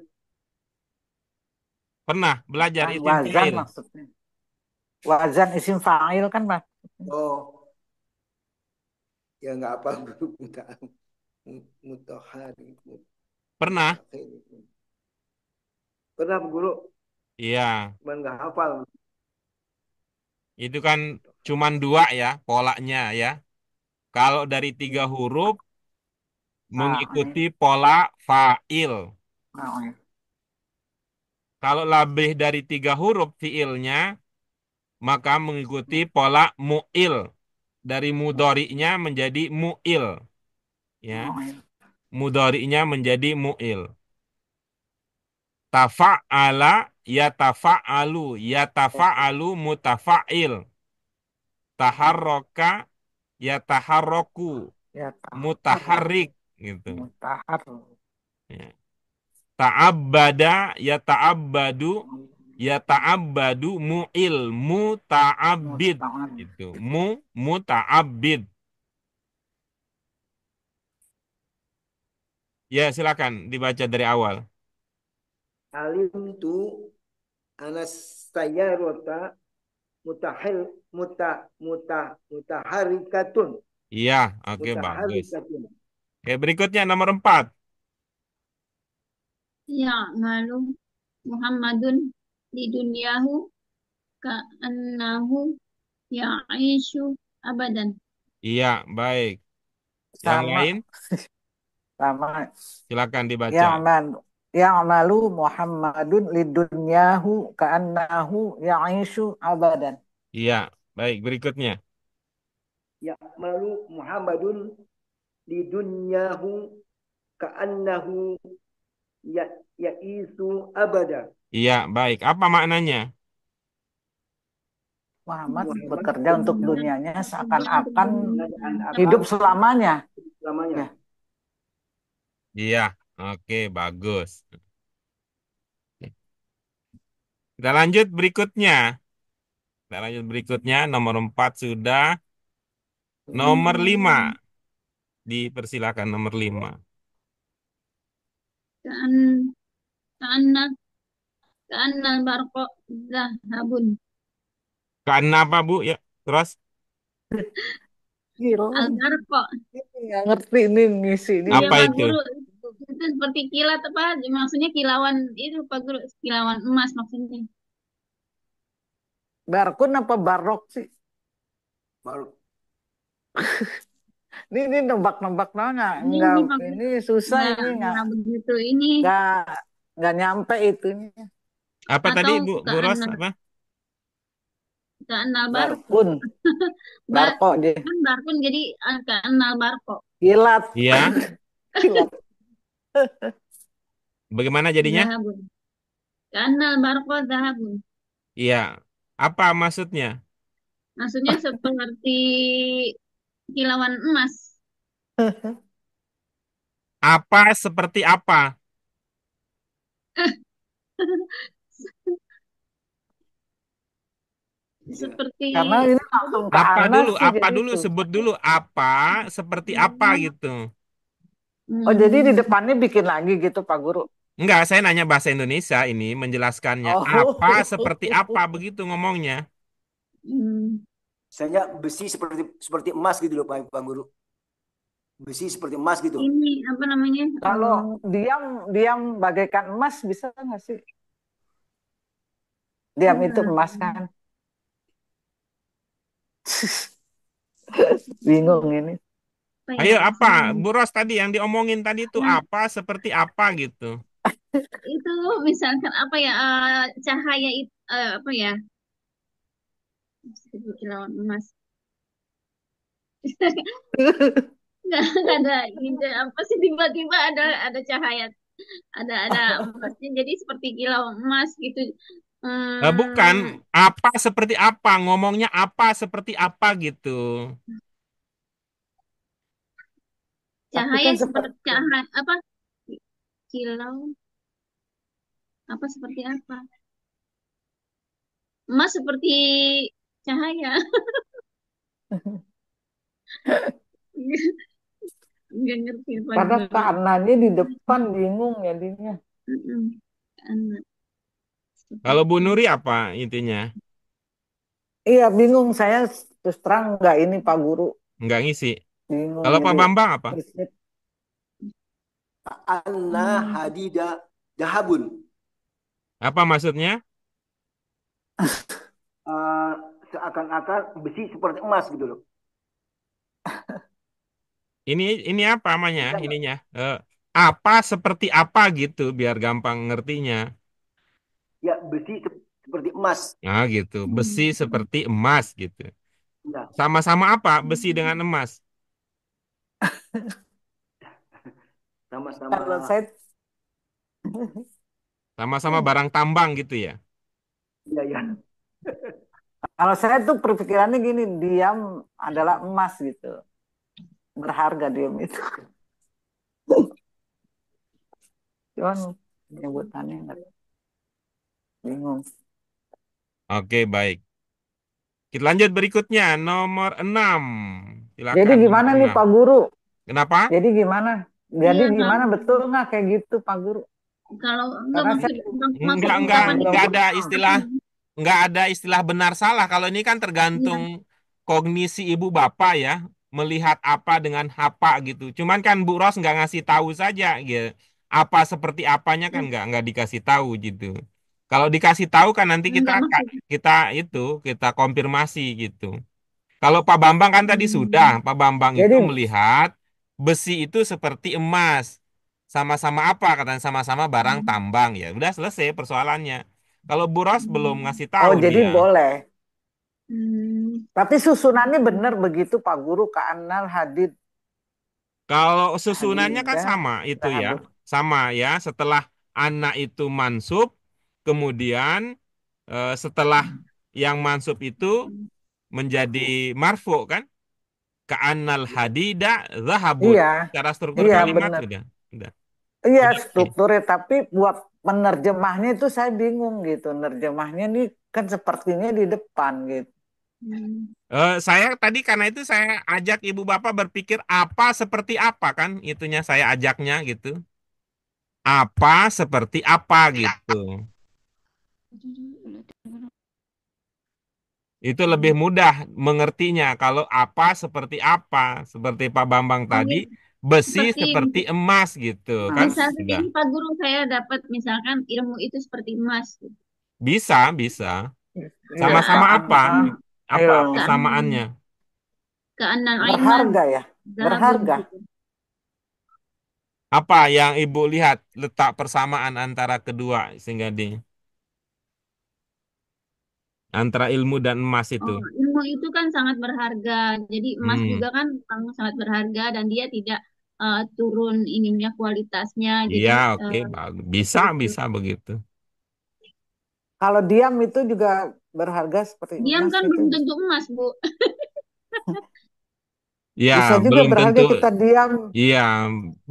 Pernah belajar Kan isim wazan fa'il. maksudnya. Wazan isim fa'il kan Mas. Oh, ya nggak apa Bu mutahari Pernah? mutahir. Pernah Bu Guru, Iya. cuman nggak hafal. Itu kan cuman 2 ya polanya ya. Kalau dari 3 huruf Fa'il. mengikuti pola fa'il. Fa'il. Kalau lebih dari 3 huruf fiilnya, maka mengikuti pola mu'il. Dari mudori'nya menjadi mu'il. Ya, Fa'il. mudori'nya menjadi mu'il. Tafa'ala yatafa'alu. Yatafa'alu mutafa'il. Taharroka yataharroku. Ya tahar. Mutaharrik. Gitu. Mutahar. Ya. Ta'abbada yata'abbadu. Yata'abbadu mu'il. Muta'abbid. Musta'an. Gitu. Muta'abbid. Ya, silakan dibaca dari awal. Alim tu anas sayyarata mutahil mutaharikatun Iya, oke bagus. mutaharikatun. Oke, berikutnya nomor 4. Ya malu Muhammadun di duniahu ka'annahu ya'ishu abadan. Iya, baik. Yang Sama. lain? Sama. Silakan dibaca. Ya'man ya'malu Muhammadun lidunyahu ka'annahu ya'ishu abadan. Iya, baik. Berikutnya. Ya malu Muhammadun di dunyahu ka'annahu ya yaisu abada. Iya, baik. Apa maknanya? Muhammad Muhammad bekerja untuk dunianya seakan-akan akan hidup selamanya. selamanya. Ya. Iya, oke, bagus. Kita lanjut berikutnya. Kita lanjut berikutnya. Nomor 4 sudah. Nomor 5. Dipersilakan nomor 5. Kan kana kana barko zahabun. Karena apa, Bu? Ya, terus Gila, Al barko. nggak ngerti ini ngisi ini. Iya apa Pak itu? Guru, itu seperti kilat apa? Maksudnya kilauan itu Pak Guru, kilauan emas maksudnya. Barkun apa barok sih? Baru Ini nebak-nebak nanya. Ini Pak Guru, Ini susah ini nggak begitu ini. nggak nyampe itunya. Apa tadi, Atau Bu Ros? Apa? keanal barko. Barkun, barko dia. Kan barkun jadi keanal barko. Kilat, Iya. kilat. Bagaimana jadinya? Zahabun. Keanal barko zahabun. Iya. Apa maksudnya? Maksudnya seperti kilauan emas. Apa seperti apa? Seperti Karena ini langsung ke Apa Anas dulu? sih Apa jadi dulu? itu. Sebut dulu. Apa seperti apa gitu. Oh jadi di hmm, depannya bikin lagi gitu Pak Guru. Enggak, saya nanya bahasa Indonesia ini menjelaskannya. Apa seperti apa Oh, begitu ngomongnya? hmm, misalnya besi seperti emas gitu loh Pak Guru. Besi seperti emas gitu. ini apa namanya? kalau diam diam bagaikan emas bisa nggak sih? Diam itu emas kan? Bingung ini. apa Ayo ya? apa? Bu Ros tadi yang diomongin tadi itu Nah, apa seperti apa gitu. itu misalkan apa ya? Cahaya itu apa ya? Kilauan emas. Nggak ada ide apa sih tiba-tiba ada cahaya, ada emasnya jadi seperti kilau emas gitu. Bukan Hmm, apa seperti apa, ngomongnya apa seperti apa gitu. Tapi cahaya kan seperti seperti cahaya apa? Kilau apa seperti apa? Emas seperti cahaya. Nggak ngerti Pak karena Guru. karenanya di depan bingung jadinya. Mm-mm. Anak Kalau Bu seperti Nuri apa intinya? Iya bingung saya terus terang nggak ini Pak Guru Nggak ngisi. bingung Kalau Pak jadi Bambang apa? Anna hadida dahabun. Apa maksudnya? Eh, seakan-akan besi seperti emas gitu loh. Ini apa namanya? Bisa nggak? Ininya. Apa seperti apa gitu biar gampang ngertinya. Ya besi seperti emas. Nah gitu. Besi seperti emas gitu. Ya, Sama-sama apa? Besi dengan emas. sama-sama. kalau saya Sama-sama barang tambang gitu ya. Ya ya. kalau saya tuh perpikirannya gini diam adalah emas gitu berharga diam itu cuman penyebutannya nggak bingung. Oke, baik. Kita lanjut berikutnya. Nomor 6. Jadi Silakan nomor gimana nih 6. Pak Guru? Kenapa? Jadi gimana? Jadi iya gimana kalau betul nggak kayak gitu Pak Guru? kalau enggak Karena maksud saya maksud Enggak, enggak, ungkapan nggak enggak itu ada paham. apa istilah, ya? enggak ada istilah benar salah. Kalau ini kan Iya. tergantung kognisi ibu bapak ya, melihat apa dengan apa gitu. Cuman kan Bu Ros nggak ngasih tahu saja, gitu. Apa seperti apanya kan nggak dikasih tahu gitu. Kalau dikasih tahu kan nanti kita Enggak maksud. kita itu kita konfirmasi gitu. Kalau Pak Bambang kan tadi sudah, Hmm. Pak Bambang itu Jadi melihat besi itu seperti emas. Sama-sama apa? Katanya sama-sama barang tambang. Ya udah selesai persoalannya. Kalau Buros belum ngasih Oh, tahu jadi dia. boleh. Hmm. Tapi susunannya benar begitu Pak Guru, Ka'anal Hadid Kalau susunannya kan Hadidah sama itu ya. Zahabun. Sama ya. Setelah anak itu mansub, kemudian setelah yang mansub itu menjadi marfu kan? Ka'annal hadida zahabun. Iya, Cara struktur iya kalimat benar. sudah. Udah. Iya Udah oke. strukturnya, tapi buat menerjemahnya itu saya bingung gitu. Nerjemahnya nih kan sepertinya di depan gitu. Hmm. Saya tadi karena itu saya ajak ibu bapak berpikir apa seperti apa kan itunya saya ajaknya gitu. Apa seperti apa gitu. Itu lebih mudah mengertinya kalau apa seperti apa. Seperti Pak Bambang Oh, tadi, ya. besi Seperti seperti emas gitu kan. Mas, misalnya Sudah. gini Pak Guru, saya dapat misalkan ilmu itu seperti emas. Bisa, bisa. iya Sama-sama Ka'an, apa? Apa iya, persamaannya? Keanan Aiman berharga ya, Zahabun berharga. gitu. Apa yang Ibu lihat letak persamaan antara kedua sehingga di antara ilmu dan emas itu? Oh, ilmu itu kan sangat berharga. Jadi emas Hmm, juga kan sangat berharga dan dia tidak turun ininya kualitasnya. Jadi iya oke, bagus. Bisa, seperti itu. bisa begitu. Kalau diam itu juga berharga seperti Diam emas kan itu. belum tentu emas, Bu. Ya, Bisa juga belum tentu. berharga kita diam. Iya,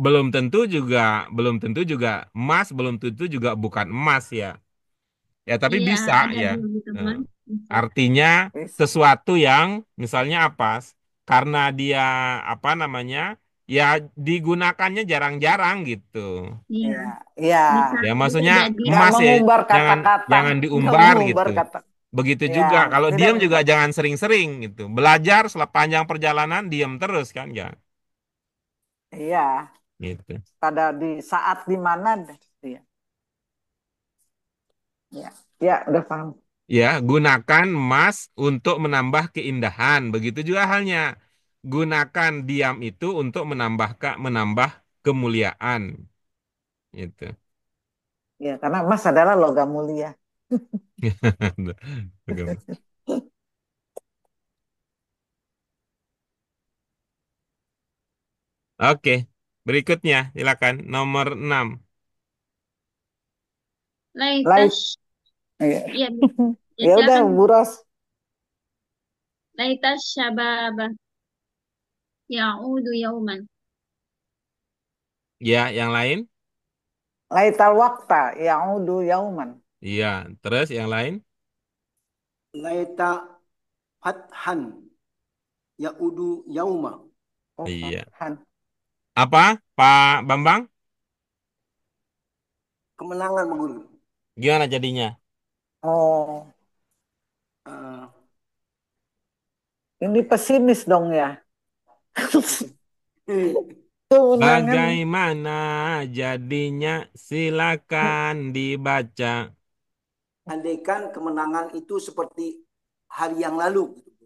belum tentu juga, belum tentu juga emas, belum tentu juga bukan emas ya. Ya, tapi Iya, bisa ada ya. dua gitu Eh, kan. Bisa. Artinya Bisa. sesuatu yang misalnya apa? Karena dia apa namanya? Ya digunakannya jarang-jarang gitu. Iya, Ya, ya. bisa Ya bisa maksudnya jadi. Nggak emas ya mengumbar jangan kata-kata, jangan nggak diumbar mengumbar gitu. kata. Begitu Ya, juga kalau tidak diem juga mengumbar. jangan sering-sering gitu. Belajar sepanjang perjalanan diem terus kan ya Iya, gitu. pada di saat di mana dia. Ya, ya udah paham. Ya, gunakan emas untuk menambah keindahan. Begitu juga halnya. Gunakan diam itu untuk menambah kemuliaan. Gitu. Ya, karena emas adalah logam mulia. Oke, berikutnya silakan nomor 6. Light. Laitas, Iya. iya, ya Ya udah, silakan. buros. Laitas syababa ya'udu yauman. Ya, yang lain? Laital wakta yaudu yauman. Iya, terus yang lain? Laita fathan yaudu yauma. Oh, Iya. Fathan. Apa, Pak Bambang? Kemenangan Pak Guru. Gimana jadinya? Oh, Eh, ini apa ya? pesimis dong ya. Kemenangan. Bagaimana jadinya? Silakan dibaca. Andaikan kemenangan itu seperti hari yang lalu gitu.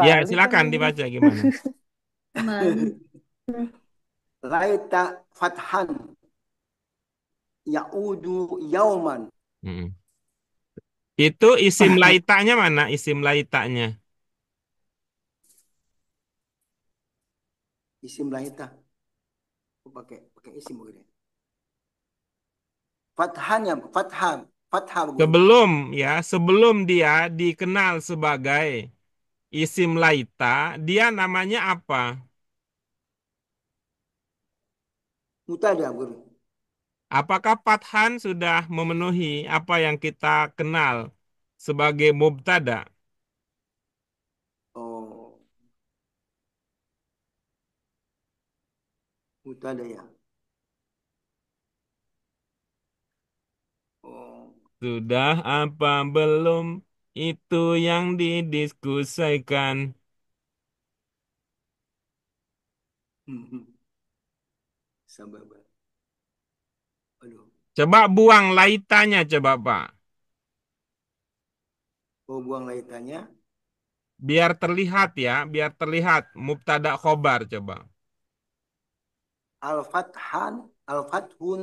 Ya, Kembali kan silakan ini. dibaca gimana? Kembali. Laita fathan yaudu yauman. Mm. Itu isim laitanya mana? Isim laitanya. Isim laita. Aku pakai pakai isim begini. Fathannya fathah fathah Bu Guru. Sebelum dia dikenal sebagai isim laita, dia namanya apa? Mutada Bu Guru. Apakah Fathan sudah memenuhi apa yang kita kenal sebagai mubtada? Oh, mutada ya. Oh. Sudah apa belum? Itu yang didiskusikan. Sabar, Pak. Aduh. Coba buang laitanya, coba Pak. Oh, buang laitannya. Biar terlihat ya, biar terlihat mubtada khobar coba. al-fathan al-fathun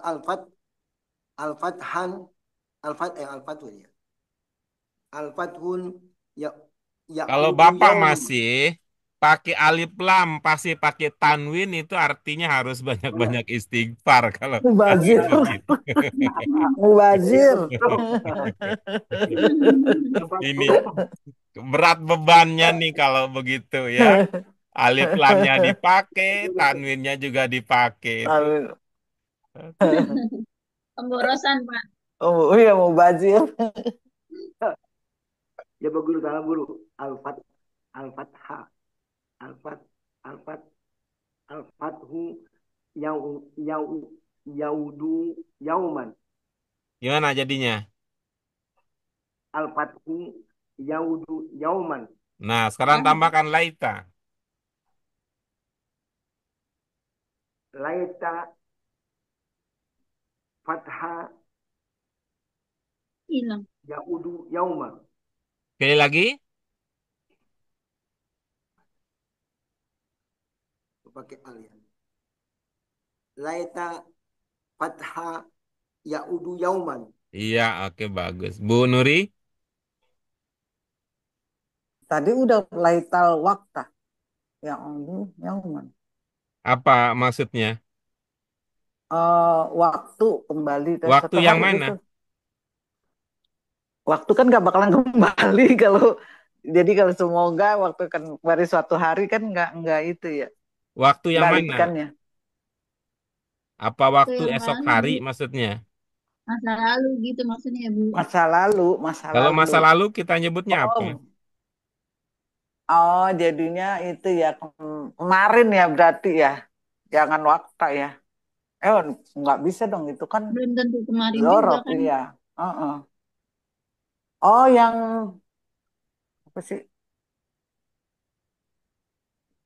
al-fat al-fathan al-fathun ya. Al-fathun ya Kalau ya'udu Bapak yaum. masih pakai alif lam, pasti pakai tanwin itu artinya harus Oh ya, banyak-banyak istighfar kalau Mubazir. begitu. iya Mubazir. betul. Ini Al-fathu berat bebannya nih kalau begitu ya. Alif lamnya dipakai, betul betul. tanwinnya juga dipakai itu. Amin. Pemborosan, Pak. Oh iya mubazir. Ya Pak Guru, salam Guru. Al-fat al-fatha al-fat al-fat al-fathu yau yau yaudu yauman. Gimana jadinya? Al-fathu yaudu yauman. Nah, sekarang tambahkan laita. Laita fatha Hilang. yaudu yauman. Sekali lagi. Pakai al ya. Laita fatha yaudu yauman. Iya, oke bagus. Bu Nuri, Tadi udah laital wakta. Ya Allah, yauman. apa maksudnya? Waktu kembali dari Waktu satu yang hari mana? gitu. Waktu kan gak bakalan kembali kalau jadi kalau semoga waktu kan kembali suatu hari kan nggak itu ya Waktu yang mana? balikannya Apa Waktu waktu yang esok lalu, hari Bu. maksudnya? Masa lalu gitu maksudnya, Bu. masa lalu masa Kalau lalu. masa lalu kita nyebutnya apa? Oh, oh jadinya itu ya kemarin ya berarti ya jangan waktu ya. Eh nggak bisa dong itu kan Belum tentu kemarin juga zorof kan. iya. Heeh. Oh yang apa sih?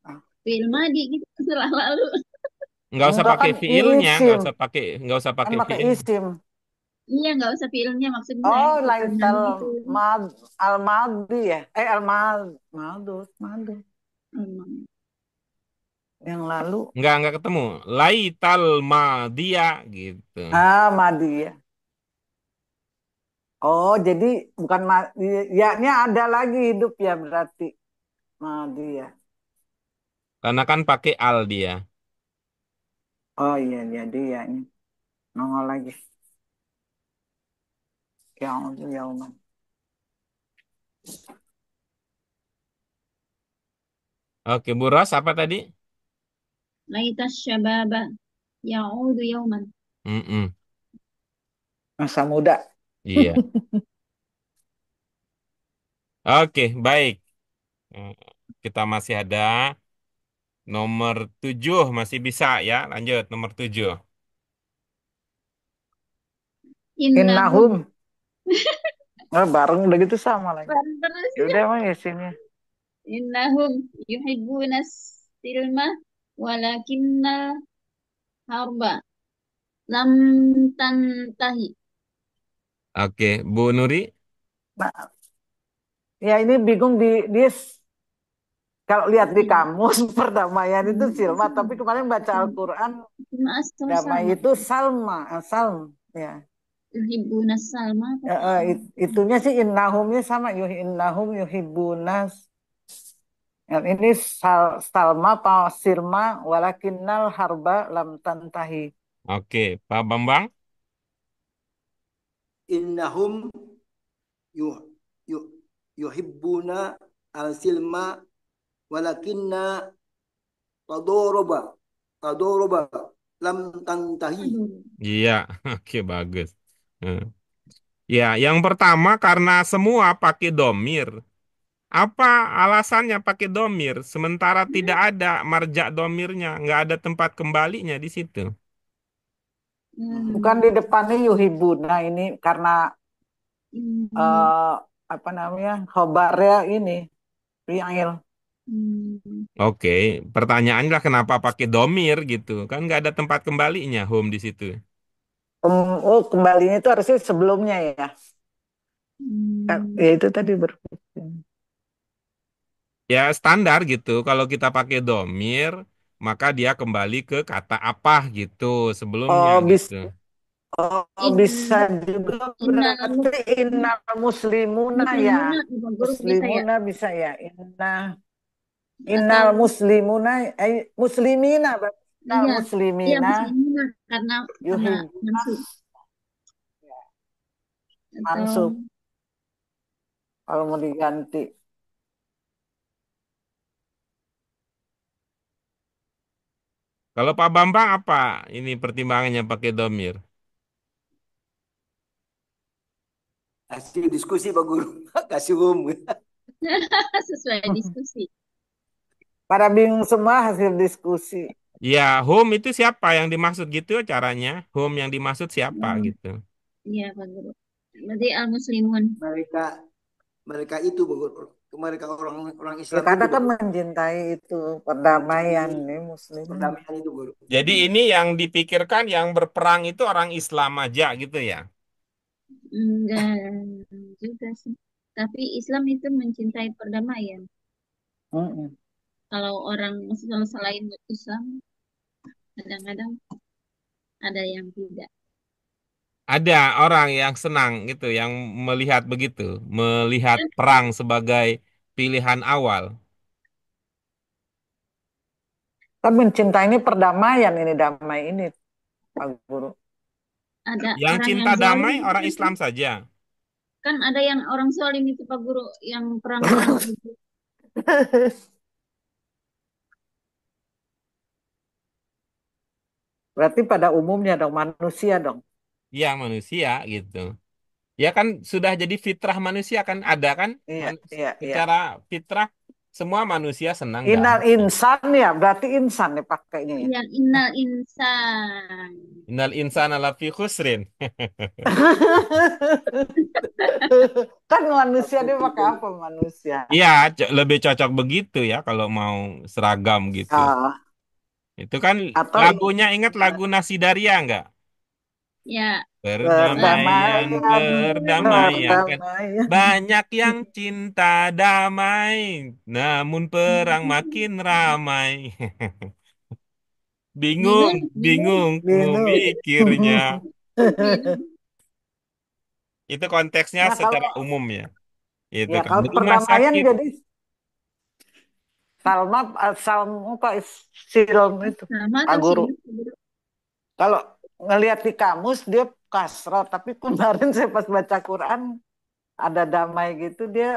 Ah, Film Madi gitu, masa lalu. Nggak usah enggak pakai kan fiilnya, isim nggak usah kan pakai pakai fiil. isim. Iya, nggak usah filmnya maksudnya Oh, pertanyaan laital gitu. mad al madi ya. Al mad madus madu Hmm. yang lalu. Nggak ketemu. Laital dia gitu. Madi ya. Oh, jadi bukan ya-nya ada lagi hidup ya berarti madi ya. Karena kan pakai al dia. Oh iya jadi ya-nya nongol lagi. Ya Allah ya Allah. Oke, Bu Ros, apa tadi? Laita syababa ya'udu yauman. Mm-mm. Masa muda. Iya. Oke, baik. Eh, Kita masih ada nomor 7 masih bisa ya. Lanjut, nomor 7. Innahum. Innahum. Bareng udah gitu sama lagi. Bareng terus Ya ya. udah emang ya sini. Innahum yuhibbunas silma walakinnal harba lam tantahi. Oke, Bu Nuri. Nah, ya ini bingung di kalau lihat di kamus perdamaian itu Silma, tapi kemarin baca Al-Quran Cuma asal damai sama. itu Salma, Salm ya. Yuhibbunas salma pakai Itunya sih innahumnya sama innahum yuhibbunas. Yang ini Salma pa Sirma walakinnal harba lam tantahi. Oke, Pak Bambang. Innahum yuh yuh yuhibbuna al-silma walakinna tadoroba tadoroba lam tantahi. aduh. Iya, oke bagus. Eh. Ya, yang pertama karena semua pakai domir. Apa alasannya pakai domir? Sementara tidak ada marja domirnya, nggak ada tempat kembalinya di situ. Bukan di Hmm. depannya yuhibbuna ini karena Hmm. eh, apa namanya khobarnya ini fi'il. Hmm. Oke, pertanyaannya kenapa pakai domir gitu? Kan nggak ada tempat kembalinya home di situ. Oh kembalinya itu harusnya sebelumnya ya. Hmm. Ya itu tadi Ya standar gitu. Kalau kita pakai domir, maka dia kembali ke kata apa gitu sebelumnya Oh, gitu. oh, bisa In, juga innal berarti muslim, innal muslimuna ya. muslimuna Pak Guru bisa ya? Muslimuna bisa ya. Atau Innal muslimuna muslimina berarti innal iya, iya muslimina muslimuna karena yuhibbuna mansub mansub atau kalau mau diganti. Kalau Pak Bambang apa ini pertimbangannya pakai domir? Hasil diskusi Pak Guru. Kasih umum. sesuai diskusi. Pada bingung semua hasil diskusi. Ya, home itu siapa yang dimaksud gitu caranya? Home yang dimaksud siapa Hmm, gitu? iya Pak Guru. Berarti al muslimun. Mereka mereka itu Pak Guru. Mereka orang orang Ya Islam itu karena Pak kan Guru. mencintai itu Mencintai perdamaian nih muslim. perdamaian itu Pak Guru. Jadi ini yang dipikirkan yang berperang itu orang Islam aja gitu ya? Enggak juga sih. Tapi Islam itu mencintai perdamaian. Mm-mm. Kalau orang selain Islam, kadang-kadang ada yang tidak. Ada orang yang senang gitu, yang melihat begitu, melihat perang sebagai pilihan awal. Kan mencintai ini perdamaian ini damai ini Pak Guru. Ada Yang orang yang cinta zalim damai itu orang Islam saja. kan ada yang orang zalim itu Pak Guru yang perang-perang itu. Berarti pada umumnya dong manusia dong. Ya manusia gitu. Ya kan sudah jadi fitrah manusia kan ada kan? Iya, Man- iya, iya. Secara fitrah semua manusia senang Inal damai. insan ya, berarti insan nih pakainya ya. Yang innal insan. Innal insana lafi khusrin. Kan manusia dia pakai apa manusia? Iya, lebih cocok begitu ya kalau mau seragam gitu. Ah, Itu kan atau lagunya ingat lagu Nasidaria nggak? Ya, Perdamaian, perdamaian, perdamaian kan. perdamaian. Banyak yang cinta damai, namun perang makin ramai. Bingung, bingung, bingung, bingung Bingung. memikirnya. bingung. Itu konteksnya Nah secara kalau umum ya. Itu ya kan kalau di rumah perdamaian sakit. jadi Salma, Salmu Pak Silm itu Sama Pak atau Guru. sih? Kalau ngelihat di kamus dia kasro, tapi kemarin saya pas baca Quran ada damai gitu dia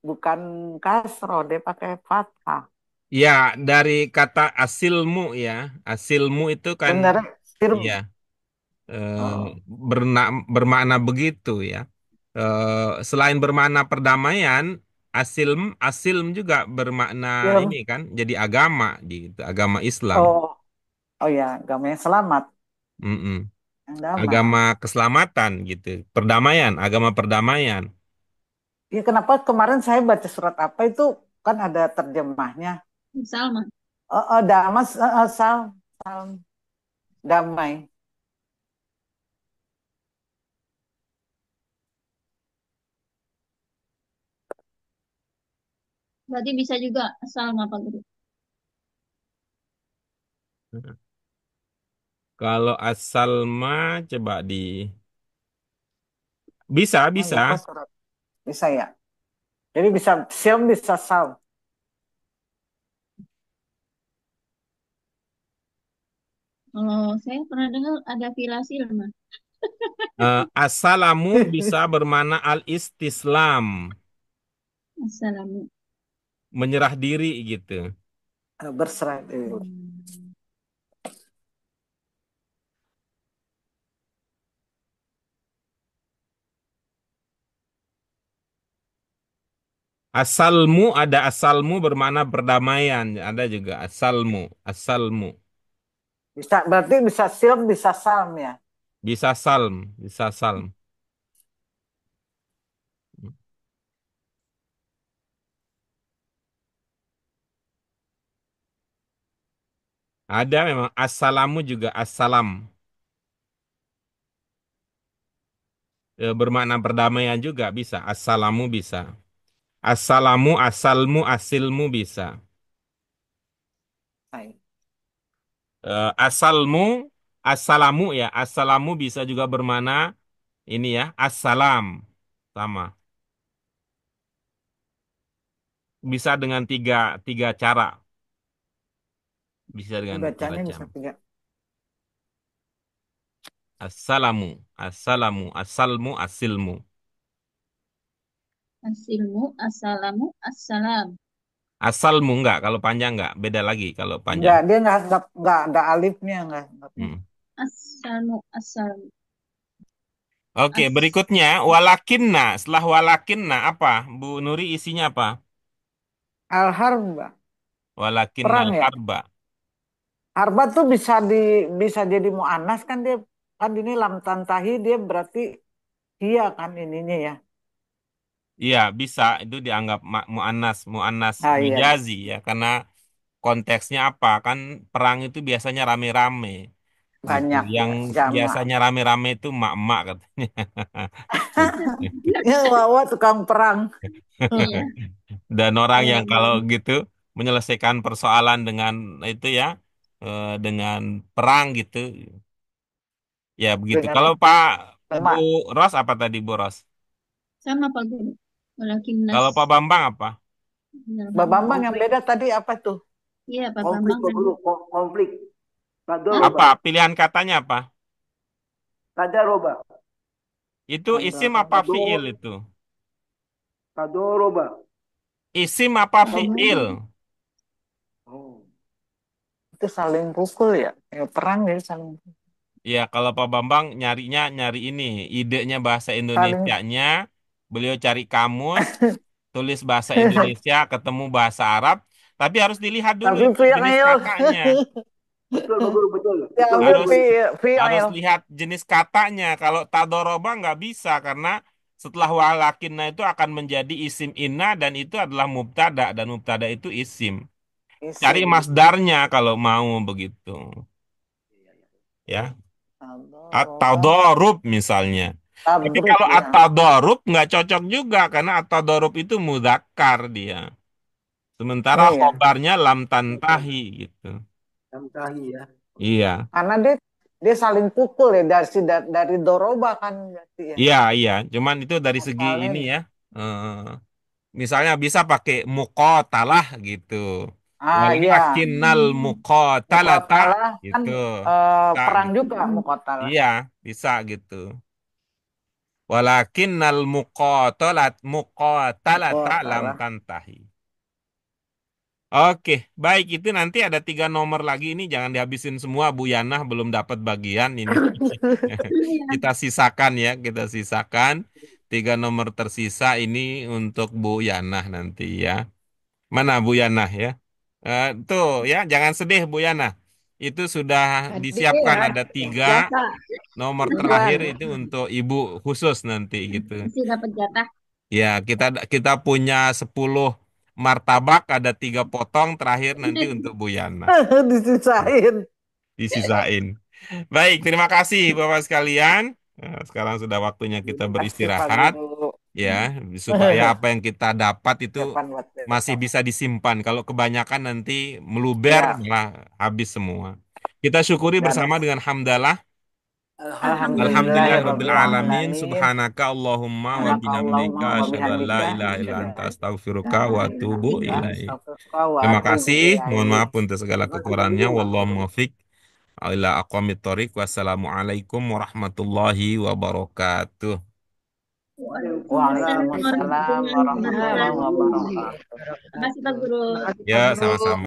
bukan kasro, dia pakai fathah. Ya, dari kata asilmu ya. Asilmu itu kan Bener, Silm. ya eh, Oh, bermakna begitu ya. Selain bermakna perdamaian, asilm asilm juga bermakna ini Silm. kan jadi agama gitu, agama Islam. Oh, oh ya, agamanya selamat, Mm-mm. yang damai. Agama keselamatan gitu, perdamaian, agama perdamaian. Ya kenapa kemarin saya baca surat apa itu kan ada terjemahnya. Salma. Oh, oh damas, sal, damai. Berarti bisa juga Salma Pak Guru. Kalau asal mah coba di bisa Oh, bisa. lupa surat. Bisa ya. Jadi bisa silm bisa sal. Kalau saya pernah dengar ada villa Silma. Asalamu bisa bermakna al-istislam, Assalamualaikum. menyerah diri gitu. Berserah. Asalmu ada asalmu bermakna perdamaian, ada juga asalmu, asalmu. Bisa berarti bisa silm bisa salm ya. Bisa salm, bisa salm. Ada memang assalamu juga assalam. Bermakna perdamaian juga bisa. Assalamu bisa. Assalamu, asalmu, asilmu bisa. Baik. Asalmu, assalamu ya. Assalamu bisa juga bermana ini ya, assalam. Sama. Bisa dengan tiga cara. Bisa dengan tiga Bacanya bisa cara. tiga. Assalamu, assalamu, assalmu, asilmu. Asilmu, assalamu, assalam. Asalmu enggak, kalau panjang enggak. Beda lagi kalau panjang. Enggak, dia enggak ada alifnya enggak. Hmm. Assalmu, assalam. Oke, As, berikutnya walakinna. Setelah walakinna apa? Bu Nuri isinya apa? Al-harba, Walakinnal perang ya. harba. Harba tuh bisa jadi muannas kan dia kan ini lam tantahi dia berarti iya kan ininya ya. Iya, bisa itu dianggap muannas, muannas Ah iya, majazi ya, karena konteksnya apa? Kan perang itu biasanya rame-rame gitu. banyak Yang ya jamak. biasanya rame-rame itu mak-mak katanya. Ya wawa tukang perang. iya. Dan orang yang kalau Hmm, gitu menyelesaikan persoalan dengan itu ya, dengan perang gitu. Ya begitu. dengan Kalau Pak Bu emak Ros apa tadi Bu Ros? Sama Pak Guru. Walakin Kalau Pak Bambang apa? Mbak harba. Bambang yang Konflik, beda tadi apa tuh? Iya, Pak konflik Bambang Pak tadi. Guru, konflik. Hah? Tadoroba, Apa pilihan katanya apa? tadaroba, Itu isim apa tado, fiil itu? tadoroba. Isim apa Konflik. fiil? Oh, Itu saling pukul ya. Ya perang ya saling Ya, kalau Pak Bambang nyarinya nyari ini, idenya bahasa saling Indonesianya, beliau cari kamus, tulis bahasa Indonesia, ketemu bahasa Arab, tapi harus dilihat dulu tapi itu jenis fiil. kakaknya. betul Pak Guru, betul, betul Pak Diambil Harus Guru. harus fiil. lihat jenis katanya. Kalau tadoroba nggak bisa karena setelah walakinna itu akan menjadi isim inna dan itu adalah mubtada dan mubtada itu isim. Cari Isim. masdarnya kalau mau begitu, ya. Roba. At-tadorub misalnya. Tapi Tabruk kalau ya. at-tadorub nggak cocok juga karena at-tadorub itu mudzakkar dia. Sementara Oh iya. khobarnya lam tantahi gitu. Tamtahi ya. Iya, Karena dia saling pukul ya dari doroba kan berarti ya. iya, iya. Cuman itu dari segi ini Asalnya. ya. eh, Misalnya bisa pakai muqatalah gitu. Ah iya. Walakinnal muqatalata Mukotalah kan gitu. Bisa perang gitu. juga mukotalah. Iya, bisa gitu. Walakinnal muqatalata lam Mukotalah. tantahi. Oke, baik itu nanti ada 3 nomor lagi ini jangan dihabisin semua Bu Yana belum dapat bagian ini. Kita sisakan ya, kita sisakan 3 nomor tersisa ini untuk Bu Yana nanti ya. Mana Bu Yana ya? Tuh ya, jangan sedih Bu Yana. Itu sudah Tadi disiapkan ya, ada tiga jatah nomor terakhir Tujuan. itu untuk Ibu khusus nanti gitu. Masih dapat jatah. Ya, kita punya 10 martabak, ada 3 potong terakhir nanti untuk Bu Yana. Disisain. Disisain. Baik, terima kasih Bapak sekalian. Sekarang sudah waktunya kita Kasih Pak beristirahat Guru. ya, supaya apa yang kita dapat itu Kapan buat masih besok. bisa disimpan. Kalau kebanyakan nanti meluber Ya. malah habis semua. Kita syukuri Dan bersama dengan hamdalah. Alhamdulillah. Alhamdulillah Rabbil Alamin. Alhamdulillahirobbilalamin. Subhanaka Allahumma wa Subhanakallahumma bihamdika wa asyhadu an la bihamdika. ilaha illa Asyhadu anta an astaghfiruka la wa ilaha atubu illa anta ilaik. astaghfiruka wa Terima atubu kasih. Mohon ilaik. maaf untuk segala Terima kasih Pak kekurangannya. Guru. Wallahu muwaffiq ila aqwamit thoriq. Wassalamualaikum warahmatullahi wabarakatuh. Waalaikumsalam Waalaikumsalam Waalaikumsalam warahmatullahi warahmatullahi warahmatullahi wabarakatuh. wabarakatuh. wabarakatuh. Terima kasih Pak Guru. Terima kasih Pak Ya, Guru. sama-sama.